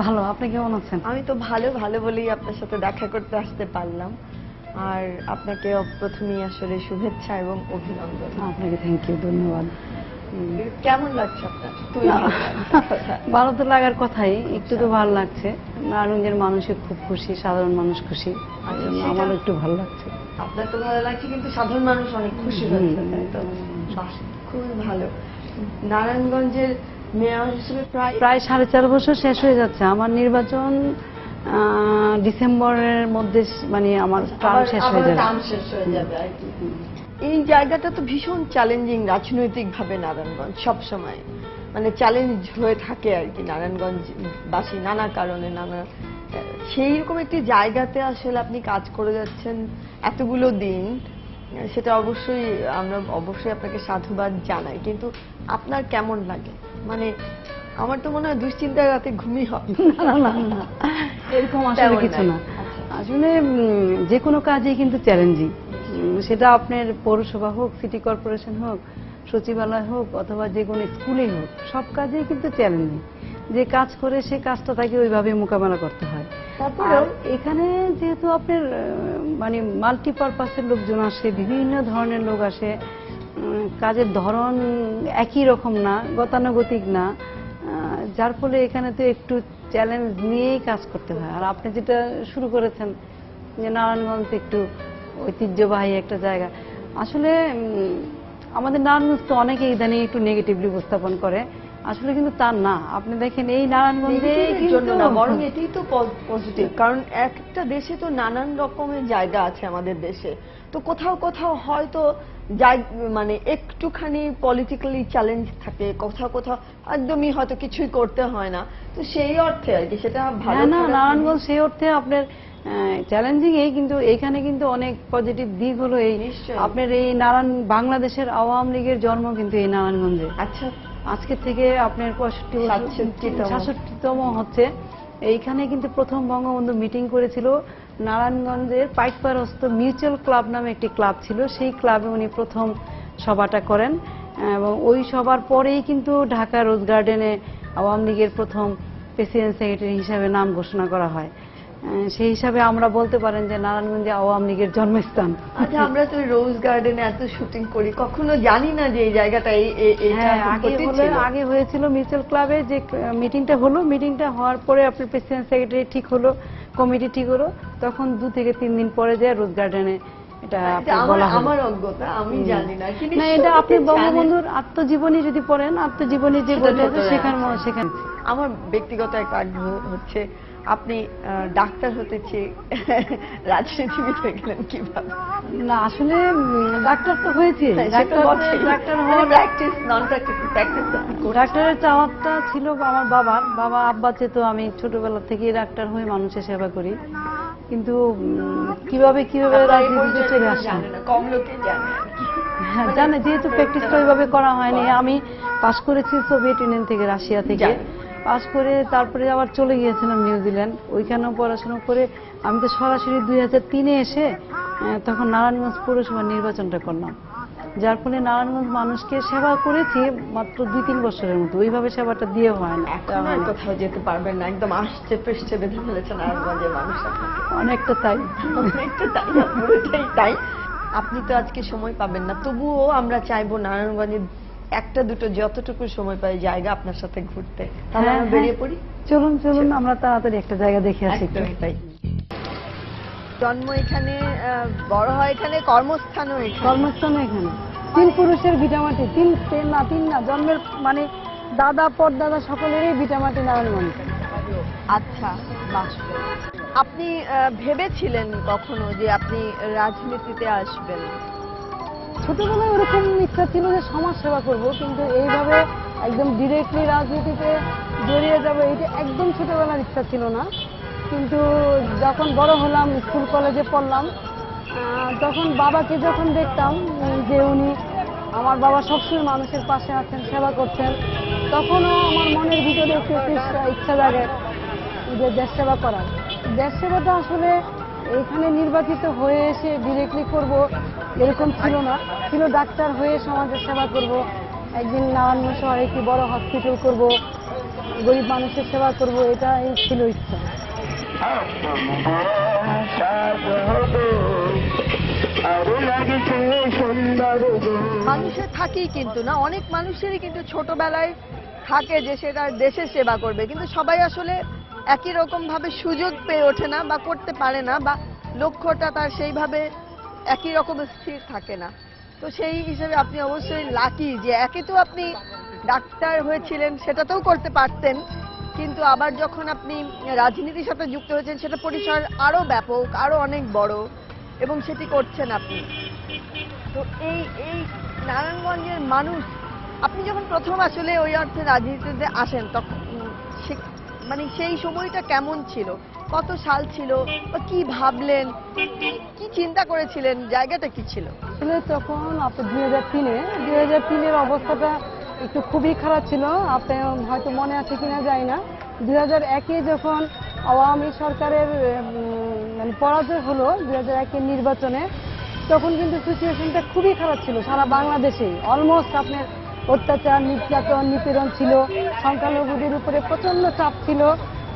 ভালো, আপনি কেমন আছেন? আমি তো ভালো ভালো বলেই আপনার সাথে দেখা করতে আসতে পারলাম। আর আপনাকে প্রথমেই আসলে শুভেচ্ছা এবং অভিনন্দন। আপনাকে থ্যাংক ইউ, ধন্যবাদ। কেমন লাগছে আপনার? ভালো তো লাগার কথাই, একটু তো ভালো লাগছে। নারায়ণগঞ্জের মানুষই খুব খুশি, সাধারণ মানুষ খুশি, আমারও একটু ভালো লাগছে। আপনার তো ভালো লাগছে, কিন্তু সাধারণ মানুষ অনেক খুশি হয়েছে, তাই তো? খুবই ভালো। নারায়ণগঞ্জের মেয়র হিসেবে প্রায় 4.5 বছর শেষ হয়ে যাচ্ছে। আমার নির্বাচন ডিসেম্বরের মধ্যে, মানে আমার টার্ম শেষ হয়ে যাবে আর কি। এই জায়গাটা তো ভীষণ চ্যালেঞ্জিং রাজনৈতিক ভাবে নারায়ণগঞ্জ সবসময়, মানে চ্যালেঞ্জ হয়ে থাকে আর কি নারায়ণগঞ্জবাসী নানা কারণে সেই রকম একটি জায়গাতে আসলে আপনি কাজ করে যাচ্ছেন এতগুলো দিন, সেটা আমরা অবশ্যই আপনাকে সাধুবাদ জানাই। কিন্তু আপনার কেমন লাগে? মানে আমার তো মনে হয় দুশ্চিন্তায় রাতে ঘুমই হবে না, এরকম আসলে কিছু না। আসলে যে কোনো কাজই কিন্তু চ্যালেঞ্জিং, সেটা আপনার পৌরসভা হোক, সিটি কর্পোরেশন হোক, সচিবালয় হোক, অথবা যে কোনো স্কুলেই হোক, সব কাজেই কিন্তু চ্যালেঞ্জিং। যে কাজ করে সে কাজটা তাকে ওইভাবে মোকাবেলা করতে হয়। তারপরেও এখানে যেহেতু আপনার মানে মাল্টিপারপাসের লোকজন আসে, বিভিন্ন ধরনের লোক আসে, কাজের ধরন একই রকম না, গতানুগতিক না, যার ফলে এখানে তো একটু চ্যালেঞ্জ নিয়েই কাজ করতে হয়। আর আপনি যেটা শুরু করেছেন যে নারায়ণগঞ্জ একটু ঐতিহ্যবাহী একটা জায়গা, আসলে আমাদের নারায়ণগঞ্জ তো অনেকে ইদানিং একটু নেগেটিভলি উপস্থাপন করে, আসলে কিন্তু তা না। আপনি দেখেন এই নারায়ণগঞ্জে বরং এটাই তো পজিটিভ, কারণ একটা দেশে তো নানান রকমের জায়গা আছে আমাদের দেশে, তো কোথাও কোথাও হয়তো মানে একটুখানি পলিটিক্যালি চ্যালেঞ্জ থাকে, কোথাও কোথাও একদমই হয়তো কিছুই করতে হয় না, তো সেই অর্থে আর কি সেটা ভালো না। নারায়ণগঞ্জ সেই অর্থে আপনার চ্যালেঞ্জিং এই, কিন্তু এখানে কিন্তু অনেক পজিটিভ দিক হলো এই, আপনার এই বাংলাদেশের আওয়ামী লীগের জন্ম কিন্তু এই নারায়ণগঞ্জে। আচ্ছা, আজকে থেকে আপনার 65তম হচ্ছে। এইখানে কিন্তু প্রথম বঙ্গবন্ধু মিটিং করেছিল নারায়ণগঞ্জের পাইকপাড়স্থ মিউচুয়াল ক্লাব নামে একটি ক্লাব ছিল, সেই ক্লাবে উনি প্রথম সভাটা করেন, এবং ওই সভার পরেই কিন্তু ঢাকা রোজ গার্ডেনে আওয়ামী লীগের প্রথম প্রেসিডেন্ট সেক্রেটারি হিসাবে নাম ঘোষণা করা হয়। সেই হিসাবে আমরা বলতে পারেন যে নারায়ণগঞ্জে আওয়ামী লীগের জন্মস্থান। আচ্ছা, আমরা তো রোজ গার্ডেনে এত শুটিং করি, কখনো জানি না যে এই জায়গাটা আগে হয়েছিল মিউচুয়াল ক্লাবে যে মিটিংটা হলো, মিটিংটা হওয়ার পরে আপনার প্রেসিডেন্ট সেক্রেটারি ঠিক হলো, কমিটি ঠিক হলো, তখন 2 থেকে 3 দিন পরে যায় রোজ গার্ডেনে এটা বলা হয়। আমার অজ্ঞতা, আমি জানি না। না, এটা আপনি বঙ্গবন্ধুর আত্মজীবনী যদি পড়েন, আত্মজীবনী যে বইটা আছে সেখানে। আমার ব্যক্তিগত একটা আগ্রহ হচ্ছে, আপনি ডাক্তার হতে চেয়ে রাজনীতিবিদ হয়ে গেলেন কিভাবে? না, আসলে ডাক্তার তো হয়েছে, ডাক্তারের চাওয়াটা ছিল আমার বাবা আব্বা চেয়ে, আমি ছোটবেলা থেকে ডাক্তার হয়ে মানুষের সেবা করি, কিন্তু কিভাবে রাজনীতিতে চলে আসলাম কম লোকে জানে। হ্যাঁ জানে, যেহেতু প্র্যাকটিসটা ওইভাবে করা হয়নি। আমি পাশ করেছি সোভিয়েত ইউনিয়ন থেকে, রাশিয়া থেকে পাশ করে, তারপরে আবার চলে গিয়েছিলাম নিউজিল্যান্ড, ওইখানেও পড়াশোনা করে আমি তো সরাসরি 2003-এ এসে তখন নারায়ণগঞ্জ পৌরসভার নির্বাচনটা করলাম, যার ফলে নারায়ণগঞ্জ মানুষকে সেবা করেছি মাত্র 2-3 বছরের মতো, ওইভাবে সেবাটা দিয়ে হয় না। কোথাও যেতে পারবেন না, একদম আসছে পৃষ্ঠে বেঁধে ফেলেছে নারায়ণগঞ্জের মানুষ। অনেকটা তাই। আপনি তো আজকে সময় পাবেন না, তবুও আমরা চাইবো নারায়ণগঞ্জের একটা দুটো যতটুকু সময় পাই জায়গা আপনার সাথে ঘুরতে, তাহলে আমরা বেরিয়ে পড়ি। চলুন আমরা তাড়াতাড়ি একটা জায়গা দেখে আসি। জন্ম এখানে, বড় হয় এখানে, কর্মস্থানও এখানে। 3 পুরুষের ভিটামাটি, 3 না, জন্মের মানে দাদা পরদাদা সকলেরই ভিটামাটি নারায়ণগঞ্জ। আচ্ছা, আপনি ভেবেছিলেন কখনো যে আপনি রাজনীতিতে আসবেন? ছোটবেলায় ওরকম ইচ্ছা ছিল যে সমাজ সেবা করব, কিন্তু এইভাবে একদম ডিরেক্টলি রাজনীতিতে জড়িয়ে যাবো এটা একদম ছোটবেলার ইচ্ছা ছিল না। কিন্তু যখন বড় হলাম, স্কুল কলেজে পড়লাম, তখন বাবাকে যখন দেখতাম যে উনি, আমার বাবা সবসময় মানুষের পাশে আছেন, সেবা করছেন, তখনও আমার মনের ভিতরে একটু ইচ্ছা জাগে যে দেশ সেবা করার। দেশ সেবাটা আসলে এখানে নির্বাচিত হয়ে এসে ডিরেক্টলি করব এরকম ছিল না, ছিল ডাক্তার হয়ে সমাজের সেবা করব, একদিন নারায়ণগঞ্জ শহরে একটি বড় হসপিটাল করব, গরিব মানুষের সেবা করব, এটাই ছিল ইচ্ছা। মানুষের থাকেই কিন্তু না, অনেক মানুষেরই কিন্তু ছোটবেলায় থাকে যে সেটা দেশের সেবা করবে, কিন্তু সবাই আসলে একই রকম ভাবে সুযোগ পেয়ে ওঠে না বা করতে পারে না, বা লক্ষ্যটা তার সেইভাবে একই রকম স্থির থাকে না। তো সেই হিসেবে আপনি অবশ্যই লাকি যে একে তো আপনি ডাক্তার হয়েছিলেন, সেটাতেও করতে পারতেন, কিন্তু আবার যখন আপনি রাজনীতির সাথে যুক্ত হয়েছেন সেটা পরিসর আরো ব্যাপক, আরো অনেক বড়, এবং সেটি করছেন আপনি। তো এই এই নারায়ণগঞ্জের মানুষ, আপনি যখন প্রথম আসলে ওই অর্থে রাজনীতিতে আসেন তখন মানে সেই সময়টা কেমন ছিল, কত সাল ছিল, বা কি ভাবলেন, কি চিন্তা করেছিলেন, জায়গাটা কি ছিল? আসলে তখন আপনি 2003-এর অবস্থাটা একটু খুবই খারাপ ছিল। আপনি হয়তো মনে আছে কিনা জানি না, 2001-এ যখন আওয়ামী সরকারের মানে পরাজয় হলো 2001-এর নির্বাচনে, তখন কিন্তু সিচুয়েশনটা খুবই খারাপ ছিল সারা বাংলাদেশেই। অলমোস্ট আপনার অত্যাচার, নির্যাতন, নিপীড়ন ছিল, সংখ্যালঘুদের উপরে প্রচন্ড চাপ ছিল।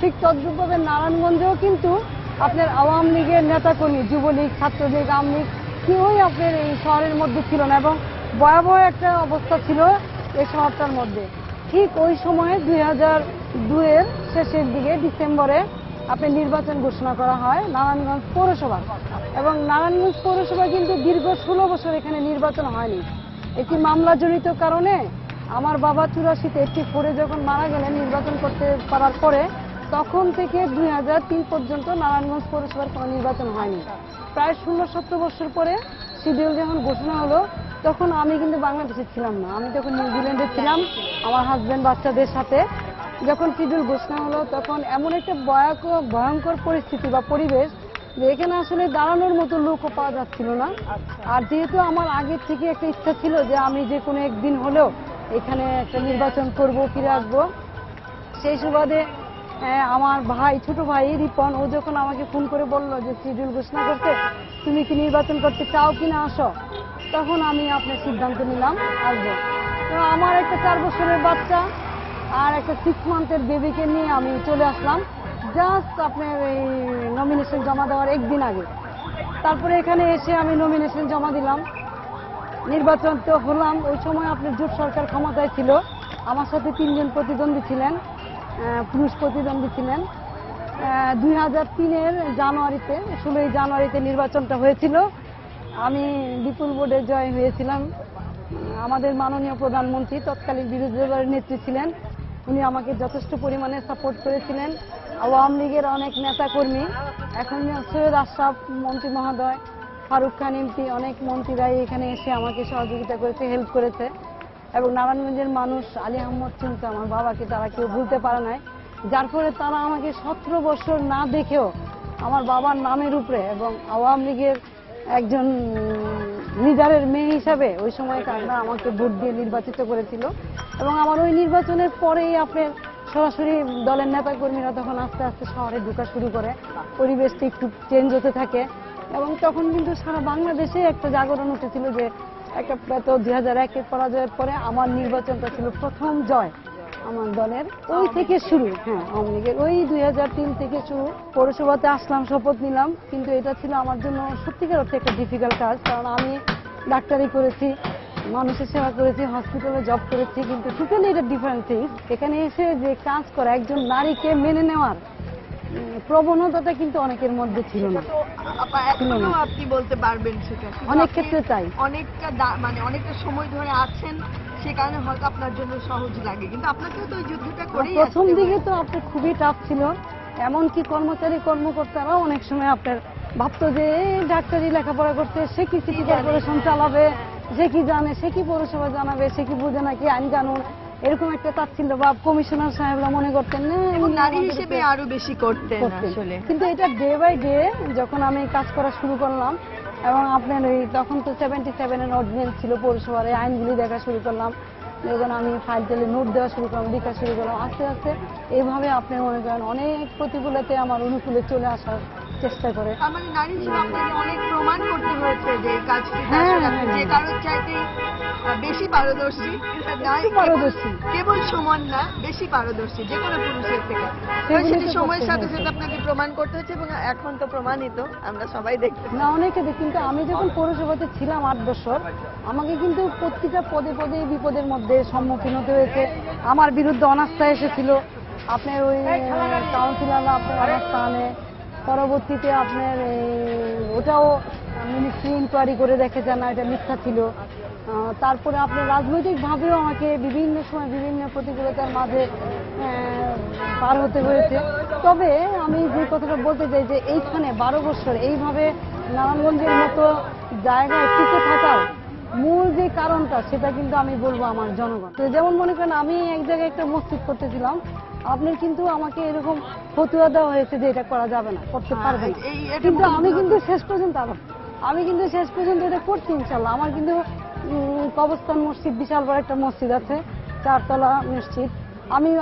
ঠিক তদ্রূপভাবে নারায়ণগঞ্জেও কিন্তু আপনার আওয়ামী লীগের নেতাকর্মী, যুবলীগ, ছাত্রলীগ, আওয়ামী লীগ কেউই আপনার এই শহরের মধ্যে ছিল না, এবং ভয়াবহ একটা অবস্থা ছিল এই শহরটার মধ্যে। ঠিক ওই সময়ে 2002-এর শেষের দিকে ডিসেম্বরে আপনার নির্বাচন ঘোষণা করা হয় নারায়ণগঞ্জ পৌরসভা, এবং নারায়ণগঞ্জ পৌরসভা কিন্তু দীর্ঘ 16 বছর এখানে নির্বাচন হয়নি। একটি মামলা জড়িত কারণে আমার বাবা 84-তে 84-এ যখন মারা গেলেন নির্বাচন করতে পারার পরে, তখন থেকে 2003 পর্যন্ত নারায়ণগঞ্জ পৌরসভার কোনো নির্বাচন হয়নি। প্রায় 16-17 বছর পরে শিডিউল যখন ঘোষণা হলো, তখন আমি কিন্তু বাংলাদেশে ছিলাম না, আমি তখন নিউজিল্যান্ডে ছিলাম আমার হাজব্যান্ড বাচ্চাদের সাথে। যখন শিডিউল ঘোষণা হলো তখন এমন একটা ভয়ঙ্কর পরিস্থিতি বা পরিবেশ যে এখানে আসলে দাঁড়ানোর মতো লোকও পাওয়া যাচ্ছিল না। আর যেহেতু আমার আগের থেকে একটা ইচ্ছা ছিল যে আমি যে কোনো একদিন হলেও এখানে একটা নির্বাচন করব, ফিরে আসবো, সেই সুবাদে আমার ভাই, ছোট ভাই রিপন, ও যখন আমাকে ফোন করে বললো যে শিডিউল ঘোষণা করতে, তুমি কি নির্বাচন করতে চাও কিনা আসো, তখন আমি আপনার সিদ্ধান্ত নিলাম আসবো। তো আমার একটা 4 বছরের বাচ্চা আর একটা 6 মান্থের বেবিকে নিয়ে আমি চলে আসলাম জাস্ট আপনার এই নমিনেশন জমা দেওয়ার একদিন আগে। তারপরে এখানে এসে আমি নমিনেশন জমা দিলাম, নির্বাচন তো হলাম। ওই সময় আপনার জোট সরকার ক্ষমতায় ছিল, আমার সাথে 3 জন প্রতিদ্বন্দ্বী ছিলেন, পুরুষ প্রতিদ্বন্দ্বী ছিলেন। 2003-এর জানুয়ারিতে, 16ই জানুয়ারিতে নির্বাচনটা হয়েছিল, আমি বিপুল ভোটে জয় হয়েছিলাম। আমাদের মাননীয় প্রধানমন্ত্রী, তৎকালীন বিরোধী দলের নেত্রী ছিলেন, উনি আমাকে যথেষ্ট পরিমাণে সাপোর্ট করেছিলেন। আওয়ামী লীগের অনেক নেতাকর্মী, এখন সৈয়দ আশরাফ মন্ত্রী মহোদয়, ফারুক খান এমপি, অনেক মন্ত্রীরাই এখানে এসে আমাকে সহযোগিতা করেছে, হেল্প করেছে। এবং নারায়ণগঞ্জের মানুষ, আলী আহমদ চিন্তা, আমার বাবাকে তারা কেউ ভুলতে পারে নাই, যার ফলে তারা আমাকে 17 বছর না দেখেও আমার বাবার নামের উপরে এবং আওয়ামী লীগের একজন লিডারের মেয়ে হিসাবে ওই সময় তারা আমাকে ভোট দিয়ে নির্বাচিত করেছিল। এবং আমার ওই নির্বাচনের পরেই আপনার সরাসরি দলের নেতাকর্মীরা তখন আস্তে আস্তে শহরে ঢোকা শুরু করে, পরিবেশটা একটু চেঞ্জ হতে থাকে, এবং তখন কিন্তু সারা বাংলাদেশে একটা জাগরণ উঠেছিল যে একটা 2001-এর পরাজয়ের পরে আমার নির্বাচনটা ছিল প্রথম জয় আমার দলের, ওই থেকে শুরু। হ্যাঁ, আওয়ামী লীগের ওই 2003 থেকে শুরু। পৌরসভাতে আসলাম, শপথ নিলাম, কিন্তু এটা ছিল আমার জন্য সত্যিকার অর্থে একটা ডিফিকাল্ট কাজ, কারণ আমি ডাক্তারি করেছি, মানুষের সেবা করেছি, হসপিটালে জব করেছি, কিন্তু টোটালি এটা ডিফারেন্ট থিংস। এখানে এসে যে কাজ করা, একজন নারীকে মেনে নেওয়ার প্রবণতাটা কিন্তু অনেকের মধ্যে ছিল না। আপনি বলতে পারবেন সেটা অনেক ক্ষেত্রে তাই, অনেকটা মানে অনেকটা সময় ধরে আছেন, সে কারণে হয়তো আপনার জন্য সহজ লাগে, কিন্তু আপনাকেও তো ওই যুদ্ধটা করেই প্রথম দিকে তো আপনার খুবই টাফ ছিল। এমনকি কর্মচারী কর্মকর্তারাও অনেক সময় আপনার ভাবতো যে ডাক্তারি লেখাপড়া করতে, সে কি সিটি কর্পোরেশন চালাবে, সে কি জানে, সে কি পৌরসভা জানাবে, সে কি বুঝে নাকি আইন কানুন, এরকম একটা তাচ্ছিল্য। বা কমিশনার সাহেবরা মনে করতেন না, নারী হিসেবে আরো বেশি করতেন আসলে। কিন্তু এটা ডে বাই ডে যখন আমি কাজ করা শুরু করলাম, এবং আপনার ওই তখন তো 77-এর অর্ডিন্যান্স ছিল পৌরসভার, এই আইনগুলি দেখা শুরু করলাম, যখন আমি ফাইল টেলে নোট দেওয়া শুরু করলাম, লেখা শুরু করলাম, আস্তে আস্তে এইভাবে আপনি মনে করেন অনেক প্রতিকূলতে আমার অনুকূলে চলে আসার চেষ্টা করে। মানে নারী হিসেবে আপনাকে অনেক প্রমাণ করতে হয়েছে যে এই কাজটি হ্যাঁ, আসলে আপনি হ্যাঁ। যে কারোর চাইতে বেশি পারদর্শী, নয় পারদর্শী। কেবল সমান না, বেশি পারদর্শী যে কোনো পুরুষের থেকে। সেগুলি সেটি তো সময়ের করতে সাথে হয়েছে। সাথে আপনাকে প্রমাণ করতে হচ্ছে এবং এখন তো প্রমাণিত আমরা সবাই দেখতে পাই। না, অনেকে কিন্তু আমি যখন পৌরসভাতে ছিলাম 8 বছর, আমাকে কিন্তু প্রতিটা পদে পদে বিপদের মধ্যে সম্মুখীন হতে হয়েছে। আমার বিরুদ্ধে অনাস্থা এসেছিল, আপনার ওই কাউন্সিলররা আপনার অনাস্থা আনে, পরবর্তীতে আপনার ওটাও মিনিস্ট্রি ইনকোয়ারি করে দেখে যে না এটা মিথ্যা ছিল। তারপরে আপনার রাজনৈতিকভাবেও আমাকে বিভিন্ন সময় বিভিন্ন প্রতিকূলতার মাঝে পার হতে হয়েছে। তবে আমি যে কথাটা বলতে চাই যে এইখানে 12 বছর এইভাবে নারায়ণগঞ্জের মতো জায়গায় টিকে থাকার মূল যে কারণটা সেটা কিন্তু আমি বলবো আমার জনগণ। তো যেমন মনে করেন আমি এক জায়গায় একটা মসজিদ করতেছিলাম, আপনার কিন্তু আমাকে এরকম ফতুয়া দেওয়া হয়েছে যে এটা করা যাবে না, করতে পারবে না, কিন্তু আমি কিন্তু শেষ পর্যন্ত এটা করছি ইনশাল্লাহ। আমার কিন্তু কবরস্থান মসজিদ, বিশাল বড় একটা মসজিদ আছে, 4 তলা মসজিদ।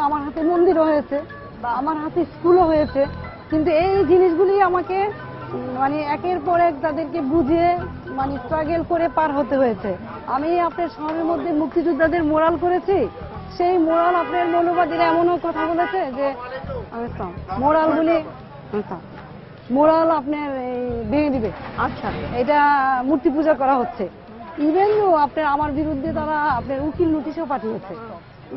আমার হাতে মন্দিরও হয়েছে বা আমার হাতে স্কুলও হয়েছে, কিন্তু এই জিনিসগুলি আমাকে মানে একের পর এক তাদেরকে বুঝিয়ে মানে স্ট্রাগল করে পার হতে হয়েছে। আমি আপনার শহরের মধ্যে মুক্তিযোদ্ধাদের মোরাল করেছি, সেই মোরাল আপনার মৌলবাদীরা এমনও কথা বলেছে যে মোরাল আপনার ভেঙে দিবে, আচ্ছা, এটা মূর্তি পূজা করা হচ্ছে। ইভেন আপনার আমার বিরুদ্ধে তারা আপনার উকিল নোটিশও পাঠিয়েছে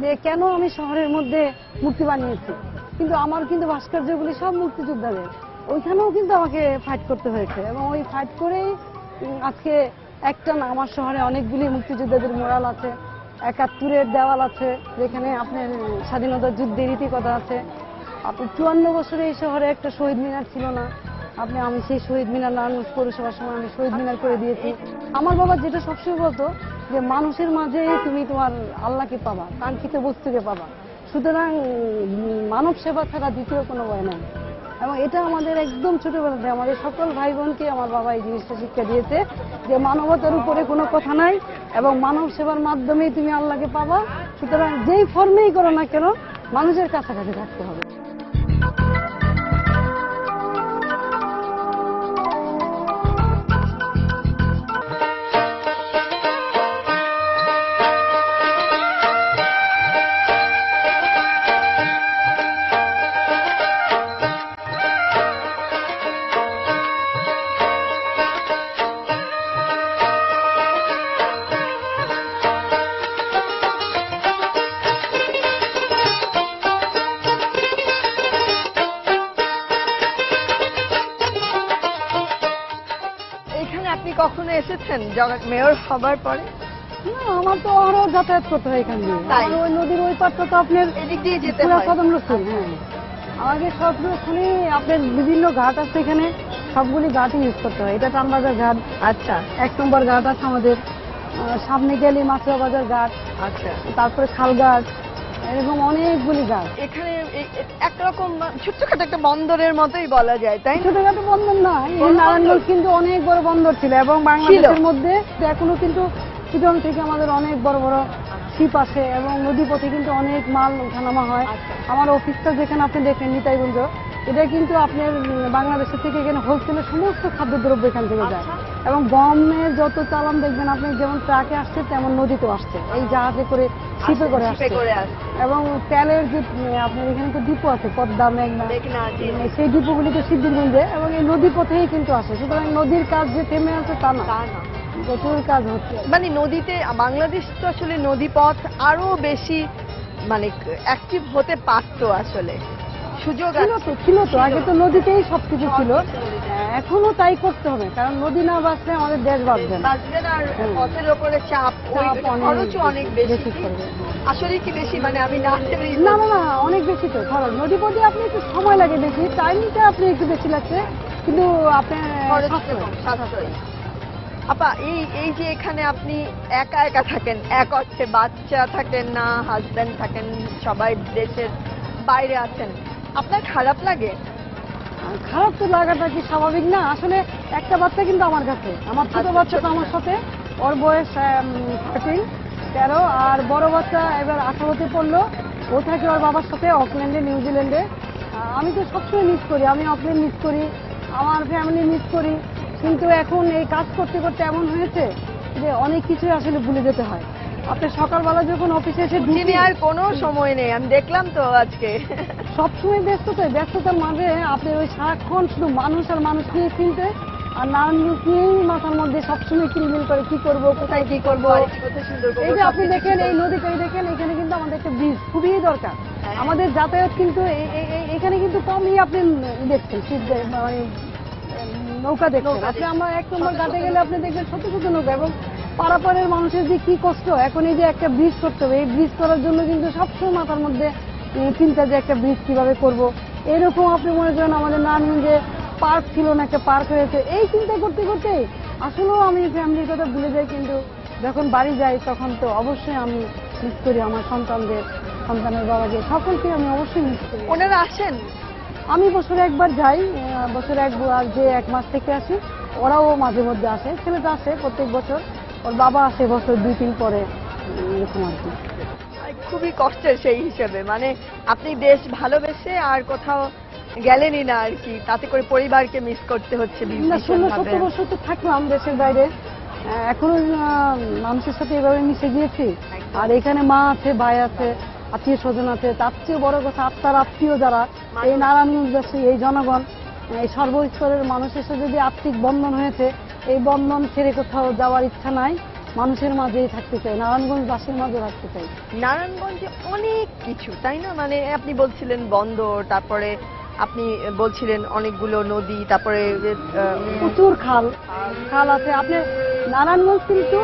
যে কেন আমি শহরের মধ্যে মূর্তি বানিয়েছি, কিন্তু আমার কিন্তু ভাস্কর্যগুলি সব মুক্তিযোদ্ধাদের, ওইখানেও কিন্তু আমাকে ফাইট করতে হয়েছে। এবং ওই ফাইট করেই আজকে একটা না, আমার শহরে অনেকগুলি মুক্তিযোদ্ধাদের মোরাল আছে, 71-এর দেওয়াল আছে যেখানে আপনার স্বাধীনতা যুদ্ধের ইতিকথা আছে। আপনি 54 বছরে এই শহরে একটা শহীদ মিনার ছিল না, আমি সেই শহীদ মিনার নারায়ণগঞ্জ পৌরসভার সময় আমি শহীদ মিনার করে দিয়েছি। আমার বাবা যেটা সবসময় বলতো যে মানুষের মাঝে তুমি তোমার আল্লাহকে পাবা, কাঙ্ক্ষিত বস্তুকে পাবা, সুতরাং মানব সেবা ছাড়া দ্বিতীয় কোনো ভয় নাই। এবং এটা আমাদের একদম ছোটবেলাতে আমাদের সকল ভাই বোনকে আমার বাবা এই জিনিসটা শিক্ষা দিয়েছে যে মানবতার উপরে কোনো কথা নাই এবং মানব সেবার মাধ্যমেই তুমি আল্লাহকে পাবা, সুতরাং যেই ফর্মেই করো না কেন মানুষের কাছাকাছি থাকতে হবে। আপনি কখনো এসেছেন মেয়র হবার পরে? না, আমার তো আরো যাতায়াত করতে হয় এখান দিয়ে। তাই? ওই নদীর ওই পাটটা তো আপনার এদিক দিয়ে যেতে পুরা হয়? কদম রসুল। হ্যাঁ, আমাকে সবখানে আপনার বিভিন্ন ঘাট আছে, এখানে সবগুলি ঘাটই ইউজ করতে হয়। এটা টানবাজার ঘাট, আচ্ছা 1 নম্বর ঘাট আছে আমাদের, সামনে গেলে মাছুয়া বাজার ঘাট, আচ্ছা। তারপরে খালঘাট, এরকম অনেকগুলি ঘাট। এখানে একরকম ছোট্টখাটো একটা বন্দরের মতোই বলা যায়, তাই না? ছোটখাটো বন্দর না, এই নারায়ণগঞ্জ কিন্তু অনেক বড় বন্দর ছিল এবং বাংলাদেশের মধ্যে এখনো কিন্তু চিটং থেকে আমাদের অনেক বড় বড় শিপ আসে এবং নদীপথে কিন্তু অনেক মাল ওঠানামা হয়। আমার অফিসটা যেখানে আপনি দেখেন নিতাইগঞ্জ, এটা কিন্তু আপনার বাংলাদেশের থেকে এখানে হোলসেলের সমস্ত খাদ্যদ্রব্য এখান থেকে যায় এবং গমের যত চালান দেখবেন আপনি যেমন ট্রাকে আসছে তেমন নদীতেও আসছে, এই জাহাজে করে শিপে করে আসছে। এবং তেলের যে আপনার এখানে তো ডিপো আছে, পদ্মা, মেঘনা, সেই ডিপোগুলি তো সিদ্ধিরগঞ্জে এবং এই নদী পথেই কিন্তু আসে। সুতরাং নদীর কাজ যে থেমে আছে তা না, প্রচুর কাজ হচ্ছে। মানে নদীতে বাংলাদেশ তো আসলে নদীপথ আরো বেশি মানে অ্যাক্টিভ হতে পারতো, আসলে সুযোগ ছিল তো আগে তো নদীতেই সবকিছু ছিল, এখনো তাই করতে হবে, কারণ নদী না বাঁচলে আমাদের দেশ বাঁচবে না। আর পথের ওপরে চাপ, খরচও অনেক বেশি করবে। আসলে কি বেশি মানে আমি না না না অনেক বেশি তো খরচ। নদী পথে আপনি একটু সময় লাগে বেশি, টাইমটা আপনি একটু বেশি লাগছে, কিন্তু আপনার সাশ্রয়ী। আপা এই যে এখানে আপনি একা একা থাকেন, এক অর্থে বাচ্চা থাকেন না, হাজবেন্ড থাকেন, সবাই দেশের বাইরে আছেন, আপনার খারাপ লাগে? খারাপ তো লাগাটা কি স্বাভাবিক না? আসলে একটা বাচ্চা কিন্তু আমার কাছে, আমার ছোট বাচ্চা তো আমার সাথে, ওর বয়স 13, আর বড় বাচ্চা এবার 18তে পড়লো, ও থাকে ওর বাবার সাথে অকল্যান্ডে, নিউজিল্যান্ডে। আমি তো সবসময় মিস করি, আমি অকল্যান্ড মিস করি, আমার ফ্যামিলি মিস করি, কিন্তু এখন এই কাজ করতে করতে এমন হয়েছে যে অনেক কিছুই আসলে ভুলে যেতে হয়। আপনি সকালবেলা যখন অফিসে এসে ঢুকি আর কোনো সময় নেই, আমি দেখলাম তো আজকে সবসময় ব্যস্ততার মাঝে আপনি ওই সারাক্ষণ শুধু মানুষ আর মানুষ নিয়ে চিনতে, আর নারায়ণগঞ্জ নিয়েই মাথার মধ্যে সবসময় কিলবিল করে, কি করব, কোথায় কি করব। এই যে আপনি দেখেন এই নদীটাই দেখেন, এখানে কিন্তু আমাদের একটা ব্রিজ খুবই দরকার। আমাদের যাতায়াত কিন্তু এখানে কিন্তু কমই আপনি দেখছেন মানে নৌকা দেখছেন আপনি। আমরা 1 নম্বর ঘাটে গেলে আপনি দেখবেন ছোট ছোট নৌকা, এবং পারাপারের মানুষের যে কি কষ্ট। এখন এই যে একটা ব্রিজ করতে হবে, এই ব্রিজ করার জন্য কিন্তু সবসময় মাথার মধ্যে চিন্তা যে একটা ব্রিজ কিভাবে করব। এরকম আপনি মনে করেন আমাদের নারায়ণগঞ্জে পার্ক ছিল না, একটা পার্ক হয়েছে। এই চিন্তা করতে করতে আসলেও আমি ফ্যামিলির কথা ভুলে যাই, কিন্তু যখন বাড়ি যাই তখন তো অবশ্যই আমি মিস করি আমার সন্তানের বাবাকে, সকলকে আমি অবশ্যই মিস করি। ওনারা আসেন? আমি বছরে একবার যাই, বছরে আর যে 1 মাস থেকে আসি, ওরাও মাঝে মধ্যে আসে। ছেলেটা আসে প্রত্যেক বছর, ওর বাবা আসে বছর 2-3 পরে, এরকম আর কি। খুবই কষ্টের সেই হিসেবে, মানে আপনি দেশ ভালোবেসে আর কোথাও গেলেনই না আর কি, তাতে করে পরিবারকে মিস করতে হচ্ছে। 16-17 বছর তো থাকলাম দেশের বাইরে, এখনো মানুষের সাথে এভাবে মিশে গিয়েছি। আর এখানে মা আছে, ভাই আছে, আত্মীয় স্বজন আছে। তার চেয়ে বড় কথা আত্মার আত্মীয় যারা এই নারায়ণগঞ্জবাসী, এই জনগণ, এই সর্বস্তরের মানুষের সাথে যদি আত্মিক বন্ধন হয়েছে, এই বন্ধন ছেড়ে কোথাও যাওয়ার ইচ্ছা নাই। মানুষের মাঝেই থাকতে চাই, নারায়ণগঞ্জবাসীর মাঝে থাকতে চাই। নারায়ণগঞ্জে অনেক কিছু, তাই না? মানে আপনি বলছিলেন বন্দর, তারপরে আপনি বলছিলেন অনেকগুলো নদী, তারপরে প্রচুর খাল আছে। আপনি নারায়ণগঞ্জ কিন্তু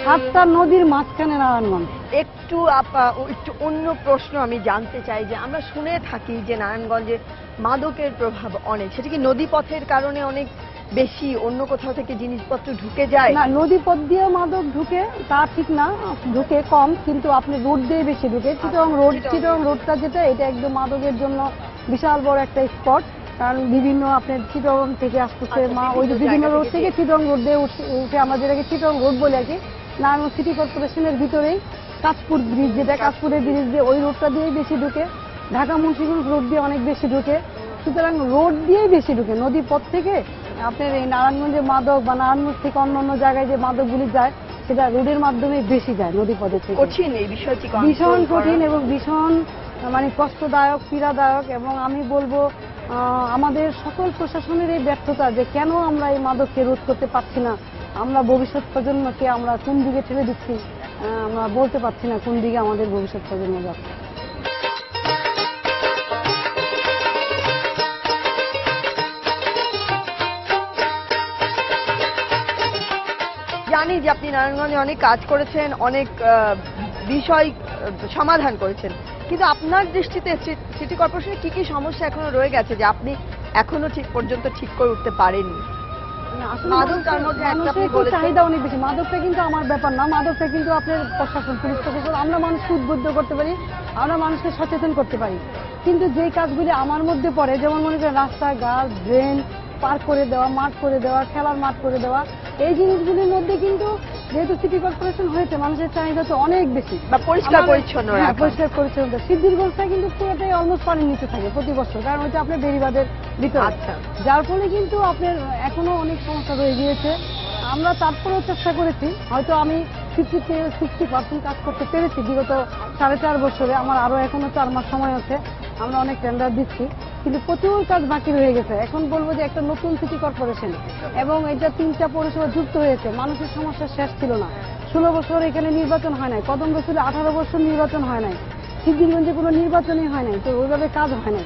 7টা নদীর মাঝখানে নারায়ণগঞ্জ। একটু অন্য প্রশ্ন আমি জানতে চাই, যে আমরা শুনে থাকি যে নারায়ণগঞ্জে মাদকের প্রভাব অনেক, সেটা কি নদীপথের কারণে অনেক বেশি, অন্য কোথাও থেকে জিনিসপত্র ঢুকে যায়? না, নদীপথ দিয়ে মাদক ঢুকে তা ঠিক না, ঢুকে কম, কিন্তু আপনি রোড দিয়ে বেশি ঢুকে। চিটং রোডটা যেটা, এটা একদম মাদকের জন্য বিশাল বড় একটা স্পট। কারণ বিভিন্ন আপনার চিটং থেকে আসতেছে ওই যে বিভিন্ন রোড থেকে চিটং রোড দিয়ে উঠে, আমরা যেটাকে চিটং রোড বলে আর কি। নারায়ণগঞ্জ সিটি কর্পোরেশনের ভিতরেই কাশপুর ব্রিজ, যেটা কাশপুরের ব্রিজ দিয়ে, ওই রোডটা দিয়েই বেশি ঢুকে। ঢাকা মুন্সিগঞ্জ রোড দিয়ে অনেক বেশি ঢুকে। সুতরাং রোড দিয়েই বেশি ঢুকে। নদী পথ থেকে আপনার এই নারায়ণগঞ্জে মাদক বা নারায়ণগঞ্জ থেকে অন্য জায়গায় যে মাদকগুলি যায়, সেটা রোডের মাধ্যমে বেশি যায়, নদী পথে থেকে। কঠিন এই বিষয়টি, ভীষণ কঠিন এবং ভীষণ মানে কষ্টদায়ক, পীড়াদায়ক। এবং আমি বলবো আমাদের সকল প্রশাসনের এই ব্যর্থতা, যে কেন আমরা এই মাদককে রোধ করতে পারছি না। আমরা ভবিষ্যৎ প্রজন্মকে আমরা কোন দিকে ঠেলে দিচ্ছি, আমরা বলতে পারছি না কোন দিকে আমাদের ভবিষ্যৎ প্রজন্ম যাচ্ছে। জানি যে আপনি নারায়ণগঞ্জে অনেক কাজ করেছেন, অনেক বিষয় সমাধান করেছেন, কিন্তু আপনার দৃষ্টিতে সিটি কর্পোরেশনে কি কি সমস্যা এখনো রয়ে গেছে যে আপনি এখনো ঠিক পর্যন্ত ঠিক করে উঠতে পারেননি? মানুষের চাহিদা অনেক বেশি। মাদকটা কিন্তু আমার ব্যাপার না, মাদকটা কিন্তু আপনার প্রশাসন, পুলিশ প্রশাসন। আমরা মানুষকে উদ্বুদ্ধ করতে পারি, আমরা মানুষকে সচেতন করতে পারি, কিন্তু যেই কাজগুলি আমার মধ্যে পড়ে, যেমন মনে করেন রাস্তাঘাট, ড্রেন, পার্ক করে দেওয়া, মাঠ করে দেওয়া, খেলার মাঠ করে দেওয়া, এই জিনিসগুলির মধ্যে কিন্তু যেহেতু সিটি কর্পোরেশন হয়েছে, মানুষের চাহিদা তো অনেক বেশি। পরিষ্কার পরিচ্ছন্ন, পরিষ্কার পরিচ্ছন্নতা সিদ্ধিরগঞ্জটা কিন্তু পুরোটাই অলমোস্ট পানির নিচে থাকে প্রতি বছর, কারণ ওইটা আপনার বেড়িবাঁধের ভিতরে। যার ফলে কিন্তু আপনার এখনো অনেক সমস্যা রয়ে গিয়েছে। আমরা তারপরেও চেষ্টা করেছি, হয়তো আমি 50-60% কাজ করতে পেরেছি বিগত 4.5 বছরে। আমার আরো এখনো 4 মাস সময় আছে, আমরা অনেক টেন্ডার দিচ্ছি, কিন্তু প্রচুর কাজ বাকি রয়ে গেছে। এখন বলবো যে একটা নতুন সিটি কর্পোরেশন, এবং এটা 3টা পৌরসভা যুক্ত হয়েছে, মানুষের সমস্যা শেষ ছিল না। 16 বছর এখানে নির্বাচন হয় নাই, কদমগাছীতে 18 বছর নির্বাচন হয় নাই, সিদ্ধিরগঞ্জে কোনো নির্বাচনই হয় নাই, তো ওইভাবে কাজ হয় নাই।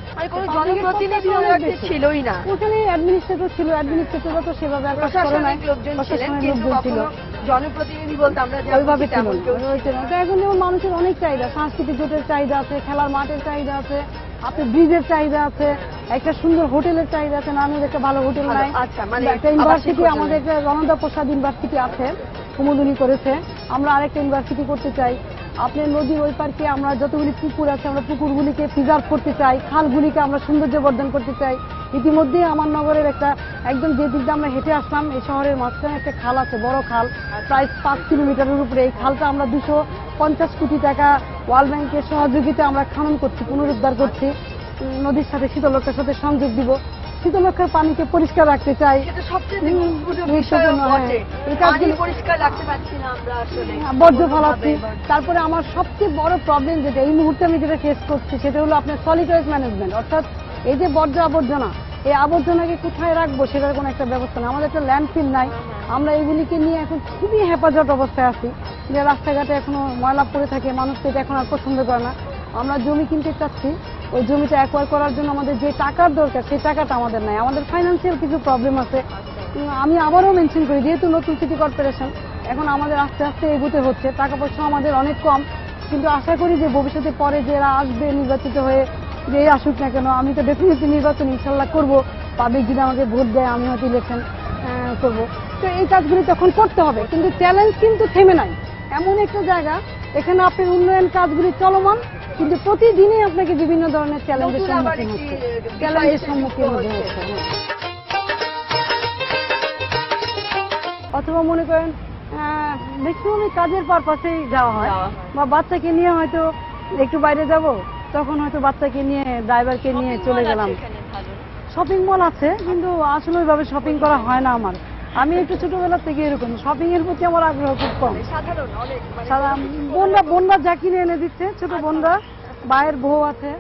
ছিলই না ওখানে অ্যাডমিনিস্ট্রেটর ছিল, অ্যাডমিনিস্ট্রেটররা তো সেভাবে জনপ্রতিনিধি বলতে আমরা ওইভাবে ছিল। এখন যেমন মানুষের অনেক চাহিদা, সাংস্কৃতিক জোটের চাহিদা আছে, খেলার মাঠের চাহিদা আছে, আপনার ব্রিজের চাহিদা আছে, একটা সুন্দর হোটেলের চাহিদা আছে। নানুর একটা ভালো হোটেল নাই, একটা ইউনিভার্সিটি, আমাদের একটা রণদা প্রসাদ ইউনিভার্সিটি আছে, কুমুদুনি করেছে, আমরা আরেকটা ইউনিভার্সিটি করতে চাই। আপনার নদীর ওই পার্কে আমরা যতগুলি পুকুর আছে, আমরা পুকুরগুলিকে প্রিজার্ভ করতে চাই, খালগুলিকে আমরা সৌন্দর্য বর্ধন করতে চাই। ইতিমধ্যে আমার নগরের একটা একদম যে দিক দিয়ে আমরা হেঁটে আসলাম, এই শহরের মাঝখানে একটা খাল আছে, বড় খাল, প্রায় 5 কিলোমিটারের উপরে। এই খালটা আমরা 250 কোটি টাকা ওয়ার্ল্ড ব্যাংকের সহযোগিতা আমরা খনন করছি, পুনরুদ্ধার করছি, নদীর সাথে শীতলক্ষার সাথে সংযোগ দিব। শীতলক্ষার পানিকে পরিষ্কার রাখতে চাই। সেটা সবচেয়ে গুরুত্বপূর্ণ, বিষয় হ্যাঁ। বটে। এই পানি কাজগুলো পরিষ্কার রাখতে পারছি না আমরা আসলে, বর্জ্য ফেলাচ্ছি। তারপরে আমার সবচেয়ে বড় প্রবলেম যেটা এই মুহূর্তে আমি যেটা ফেস করছি সেটা হলো আপনার সলিড ওয়েস্ট ম্যানেজমেন্ট, অর্থাৎ এই যে বর্জ্য আবর্জনা, এই আবর্জনাকে কোথায় রাখবো সেটার কোনো একটা ব্যবস্থা নেই। আমাদের একটা ল্যান্ডফিল নাই। আমরা এগুলিকে নিয়ে এখন খুবই হেফাজত অবস্থায় আছি, যে রাস্তাঘাটে এখনো ময়লা পড়ে থাকে, মানুষ তো এটা এখন আর পছন্দ করে না। আমরা জমি কিনতে চাচ্ছি, ওই জমিটা অ্যাকোয়ার করার জন্য আমাদের যে টাকার দরকার সেই টাকাটা আমাদের নাই, আমাদের ফাইন্যান্সিয়াল কিছু প্রবলেম আছে। আমি আবারও মেনশন করি, যেহেতু নতুন সিটি কর্পোরেশন, এখন আমাদের আস্তে আস্তে এগোতে হচ্ছে, টাকা পয়সা আমাদের অনেক কম, কিন্তু আশা করি যে ভবিষ্যতে পরে যারা আসবে নির্বাচিত হয়ে, যে আসুক না কেন, আমি তো ডেফিনেটলি নির্বাচন ইনশাল্লাহ করবো, পাবলিক যদি আমাকে ভোট দেয় আমি হয়তো ইলেকশন করবো। তো এই কাজগুলি তখন করতে হবে, কিন্তু চ্যালেঞ্জ কিন্তু থেমে নাই। এমন একটা জায়গা এখানে আপনার উন্নয়ন কাজগুলি চলমান, কিন্তু প্রতিদিনই আপনাকে বিভিন্ন ধরনের চ্যালেঞ্জের সম্মুখীন হচ্ছে, চ্যালেঞ্জের সম্মুখীন হতে হচ্ছে। অথবা মনে করেন ম্যাক্সিমাম কাজের পারপাসেই যাওয়া হয়, বা বাচ্চাকে নিয়ে হয়তো একটু বাইরে যাব, তখন হয়তো বাচ্চাকে নিয়ে ড্রাইভারকে নিয়ে চলে গেলাম। শপিং মল আছে, কিন্তু আসলে ওইভাবে শপিং করা হয় না আমার। আমি একটু ছোটবেলা থেকে এরকম শপিং এর প্রতি আমার আগ্রহ খুব কম। বোনরা যা কিনে এনে দিচ্ছে, ছোট বোনরা, ভাইয়ের বউ আছে।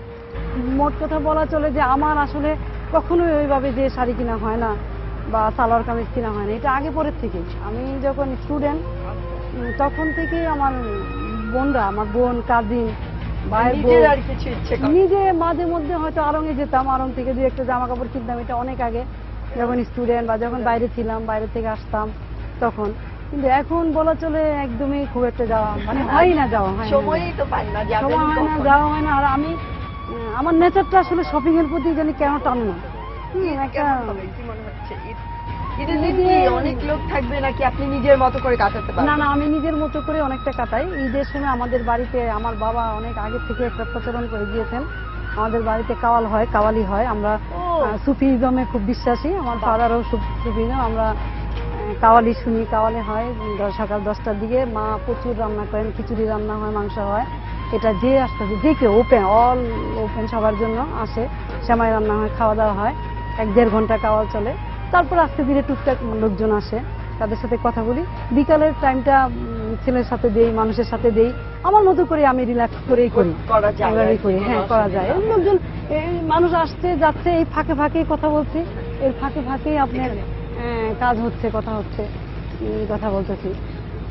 মোট কথা বলা চলে যে আমার আসলে কখনোই ওইভাবে যে শাড়ি কিনা হয় না বা সালোয়ার কামিজ কিনা হয় না, এটা আগে পরের থেকে। আমি যখন স্টুডেন্ট তখন থেকে আমার বোনরা, আমার বোন, কাজিন, ভাইয়ের বউ, নিজে মাঝে মধ্যে হয়তো আড়ঙে যেতাম, আড়ং থেকে দু একটা জামা কাপড় কিনতাম, এটা অনেক আগে যখন স্টুডেন্ট বা যখন বাইরে ছিলাম, বাইরে থেকে আসতাম তখন। কিন্তু এখন বলা চলে একদমই খুব একটা যাওয়া মানে হয় না, যাওয়া হয় না, সময় হয় না, যাওয়া হয় না। আর আমি আমার নেচারটা আসলে শপিং এর প্রতি জানি কেন টানে না। অনেক লোক থাকবে নাকি আপনি নিজের মতো করে কাটাতে পারেন? না না, আমি নিজের মতো করে অনেকটা কাটাই। ঈদের সময় আমাদের বাড়িতে আমার বাবা অনেক আগে থেকে একটা প্রচলন করে গিয়েছেন, আমাদের বাড়িতে কাওয়ালি হয়। আমরা সুফিজমে খুব বিশ্বাসী, আমার ফাদারও সুফিজম। আমরা কাওয়ালি শুনি, কাওয়ালি হয় সকাল 10টার দিকে। মা প্রচুর রান্না করেন, খিচুড়ি রান্না হয়, মাংস হয়। এটা যে আসতেছে, যে কেউ অল ওপেন সবার জন্য আসে, সেমাই রান্না হয়, খাওয়া দাওয়া হয়, 1-1.5 ঘন্টা কাওয়াল চলে। তারপর আস্তে ধীরে টুকটাক লোকজন আসে, তাদের সাথে কথা বলি। বিকালের টাইমটা ছেলের সাথে দেই, মানুষের সাথে দেই, আমার মতো করে আমি রিল্যাক্স করেই করি, হ্যাঁ করা যায়। লোকজন মানুষ আসছে যাচ্ছে, এই ফাঁকে ফাঁকেই কথা বলছি, এর ফাঁকে ফাঁকেই আপনার কাজ হচ্ছে, কথা হচ্ছে, কথা বলতেছি।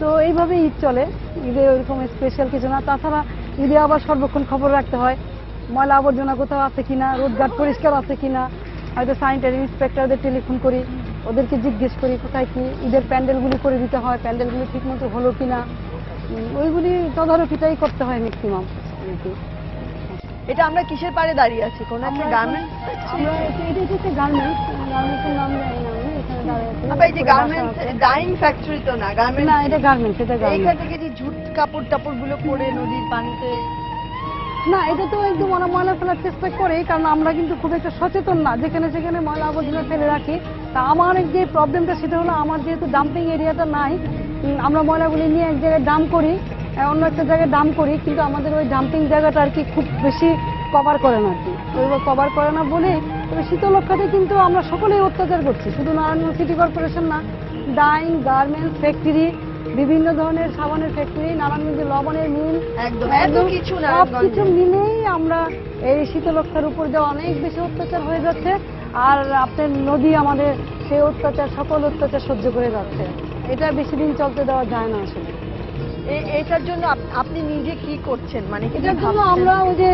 তো এইভাবে ঈদ চলে। ঈদে ওইরকম স্পেশাল কিছু না। তাছাড়া ঈদে আবার সর্বক্ষণ খবর রাখতে হয়, ময়লা আবর্জনা কোথাও আছে কিনা, রোডঘাট পরিষ্কার আছে কিনা। হয়তো স্যানিটারি ইন্সপেক্টরদের টেলিফোন করি, ওদেরকে জিজ্ঞেস করি কোথায় কি। ঈদের প্যান্ডেলগুলি করে দিতে হয়, প্যান্ডেলগুলি ঠিক মতো হলো কিনা, ওইগুলি তদারকিটাই করতে হয় ম্যাক্সিমাম। এটা আমরা কিসের পারে দাঁড়িয়ে আছি? কোন একটা গার্মেন্টস? এটা হচ্ছে গার্মেন্টস, গার্মেন্টসের নাম জানি না আমি। এখানে দাঁড়িয়ে আছি। এই যে গার্মেন্টস, ডাইং ফ্যাক্টরি তো না? গার্মেন্টস না, এটা গার্মেন্টস, এটা গার্মেন্টস। এখান থেকে যে ঝুট কাপড় টাপড় গুলো পরে নদীর পানিতে, না এটা তো একদম ওরা ময়লা ফেলার চেষ্টা করে, কারণ আমরা কিন্তু খুব একটা সচেতন না, যেখানে সেখানে ময়লা আবর্জনা ফেলে রাখি। তা আমার যে প্রবলেমটা সেটা হলো, আমার যেহেতু ডাম্পিং এরিয়াটা নাই, আমরা ময়লাগুলি নিয়ে এক জায়গায় ডাম্প করি, অন্য একটা জায়গায় ডাম্প করি, কিন্তু আমাদের ওই ডাম্পিং জায়গাটা আর কি খুব বেশি কভার করে না আর কি। ওইভাবে কভার করে না বলে, তবে শীতলক্ষাতে কিন্তু আমরা সকলেই অত্যাচার করছি, শুধু নারায়ণগঞ্জ সিটি কর্পোরেশন না, ডাইং, গার্মেন্টস ফ্যাক্টরি, বিভিন্ন ধরনের সাবানের ফ্যাক্টরি, নারায়ণগঞ্জের লবণের মিল, সবকিছু মিলেই আমরা এই শীতলক্ষার উপর যে অনেক বেশি অত্যাচার হয়ে যাচ্ছে। আর আপনার নদী আমাদের সেই অত্যাচার, সকল অত্যাচার সহ্য করে যাচ্ছে। এটা বেশি দিন চলতে দেওয়া যায় না আসলে। এটার জন্য আপনি নিজে কি করছেন? মানে এটার জন্য আমরা ওই যে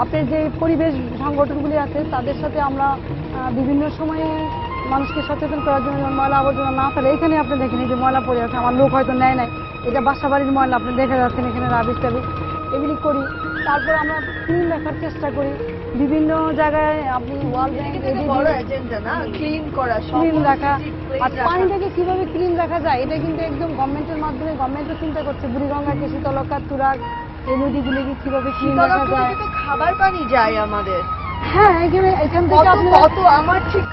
আপনার যে পরিবেশ সংগঠনগুলি আছে তাদের সাথে আমরা বিভিন্ন সময়ে মানুষকে সচেতন করার জন্য, ময়লা আবর্জনা না ফেলে। এখানে আপনি দেখেন এই যে ময়লা পড়ে আছে, আমার লোক হয়তো নেয় নাই, এটা বাসা বাড়ির ময়লা, আপনি দেখে যাচ্ছেন এখানে রাবিশ টাবিশ এগুলি করি। তারপর আমরা ক্লিন রাখার চেষ্টা করি বিভিন্ন জায়গায়। আপনি ক্লিন রাখা, আর পানিটাকে কিভাবে ক্লিন রাখা যায় এটা কিন্তু একদম গভর্নমেন্টের মাধ্যমে, গভর্নমেন্টও চিন্তা করছে। বুড়িগঙ্গাকে, শীতলক্ষা, তুরাগ, এই নদীগুলিকে কিভাবে ক্লিন রাখা যায়। খাবার পানি যায় আমাদের, হ্যাঁ এখান থেকে কত কত আমার ঠিক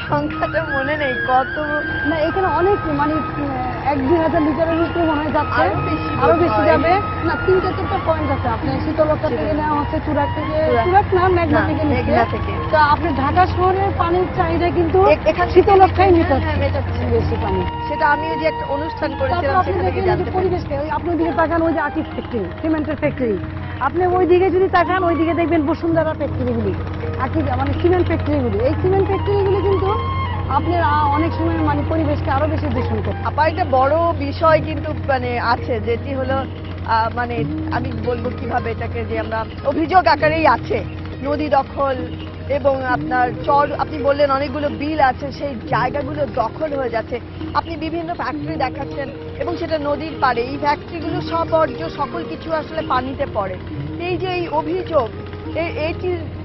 সংখ্যাটা মনে নেই, কত না এখানে অনেক মানে 1-2 হাজার লিটারের উপরে মনে হয় যাচ্ছে, আরো বেশি যাবে। না 3-4টা পয়েন্ট আছে, আপনার শীতলক্ষা থেকে নেওয়া হচ্ছে, চুরাক থেকে, চুরাক না মেঘনা থেকে নিচ্ছে। তো আপনি ঢাকা শহরের পানির চাহিদা কিন্তু শীতলক্ষায় মেটাচ্ছে বেশি পানি। সেটা আমি ওই যে একটা অনুষ্ঠান তারপর করেছিলাম আপনি সেখান থেকে দেখেন জানতে যে পারি। পরিবেশটা, আপনি ওইদিকে তাকান, ওই যে আকিস ফ্যাক্টরি, সিমেন্টের ফ্যাক্টরি, আপনি ওইদিকে যদি তাকান ওইদিকে দেখবেন বসুন্ধরা ফ্যাক্টরিগুলি, আকিস মানে সিমেন্ট ফ্যাক্টরিগুলি। এই সিমেন্ট ফ্যাক্টরিগুলি কিন্তু আপনার অনেক সময় মানে পরিবেশকে আরো বেশি দূষণ করে। আপা একটা বড় বিষয় কিন্তু মানে আছে, যেটি হলো মানে আমি বলবো কিভাবে এটাকে, যে আমরা অভিযোগ আকারেই আছে নদী দখল এবং আপনার চর, আপনি বললেন অনেকগুলো বিল আছে, সেই জায়গাগুলো দখল হয়ে যাচ্ছে। আপনি বিভিন্ন ফ্যাক্টরি দেখাচ্ছেন এবং সেটা নদীর পাড়ে, এই ফ্যাক্টরিগুলো সব বর্জ্য সকল কিছু আসলে পানিতে পড়ে। এই যে এই অভিযোগ,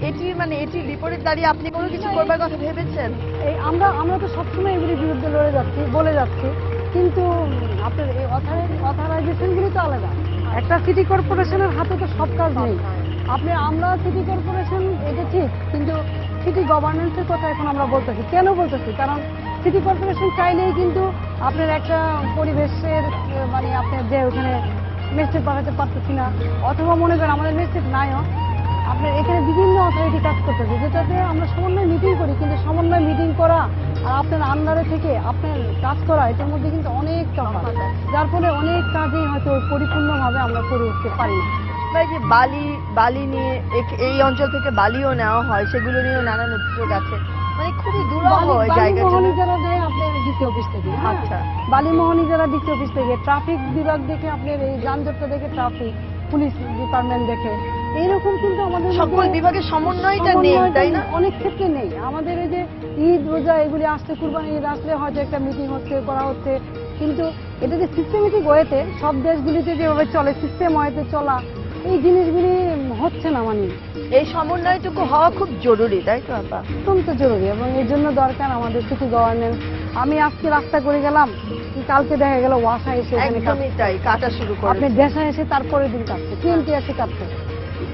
এটির মানে এটির বিপরীত দাঁড়িয়ে আপনি কোনো কিছু করবার কথা ভেবেছেন? এই আমরা তো সবসময় এগুলির বিরুদ্ধে লড়ে যাচ্ছি, বলে যাচ্ছি, কিন্তু আপনার এই অথরাইজেশনগুলি তো আলাদা। একটা সিটি কর্পোরেশনের হাতে তো সব কাজ নেই। আপনি আমরা সিটি কর্পোরেশন এটা ঠিক, কিন্তু সিটি গভর্নেন্সের কথা এখন আমরা বলতেছি। কেন বলতেছি? কারণ সিটি কর্পোরেশন চাইলেই কিন্তু আপনার একটা পরিবেশের মানে আপনার যে ওখানে মেসেজ পাঠাতে পারতেছি না, অথবা মনে করেন আমাদের মেসেজ নাইও, আপনার এখানে বিভিন্ন অথরিটি কাজ করতেছে, যেটাতে আমরা সমন্বয় মিটিং করি, কিন্তু সমন্বয় মিটিং করা আর আপনার আন্ডারে থেকে আপনার কাজ করা, এটার মধ্যে কিন্তু অনেক তফাৎ, যার ফলে অনেক কাজেই হয়তো পরিপূর্ণভাবে আমরা করে উঠতে পারি না। ভাই যে বালি নিয়ে এই অঞ্চল থেকে বালিও নেওয়া হয়, সেগুলো নিয়েও নানান অভিযোগ আছে, মানে খুবই দুর্লভ জায়গা। বালিমোহনী যারা দেয় আপনার ডিসি অফিস থেকে, আচ্ছা বালিমোহনী যারা ডিসি অফিস থেকে, ট্রাফিক বিভাগ দেখে আপনার এই যানজটটা দেখে ট্রাফিক পুলিশ ডিপার্টমেন্ট দেখে, এইরকম কিন্তু আমাদের সকল বিভাগের সমন্বয়টা নেই, তাই না? অনেক ক্ষেত্রে নেই। আমাদের এই যে ঈদ রোজা এগুলি আসতে, কুরবানি ঈদ আসলে হয়তো একটা মিটিং হচ্ছে, করা হচ্ছে, কিন্তু এটা যে সিস্টেমেটিক ওয়েতে সব দেশগুলিতে যেভাবে চলে, সিস্টেম ওয়েতে চলা, এই জিনিসগুলি হচ্ছে না। মানে এই সমন্বয়টুকু হওয়া খুব জরুরি, তাই তো আপা? অত্যন্ত জরুরি, এবং এর জন্য দরকার আমাদের সিটি গভর্নেন্স। আমি আজকে রাস্তা করে গেলাম, কালকে দেখা গেল ওয়াসা এসে একদমই তাই, কাটা শুরু করে, আপনি দেশা এসে তারপরের দিন কাটছে, TNT এসে কাটছে।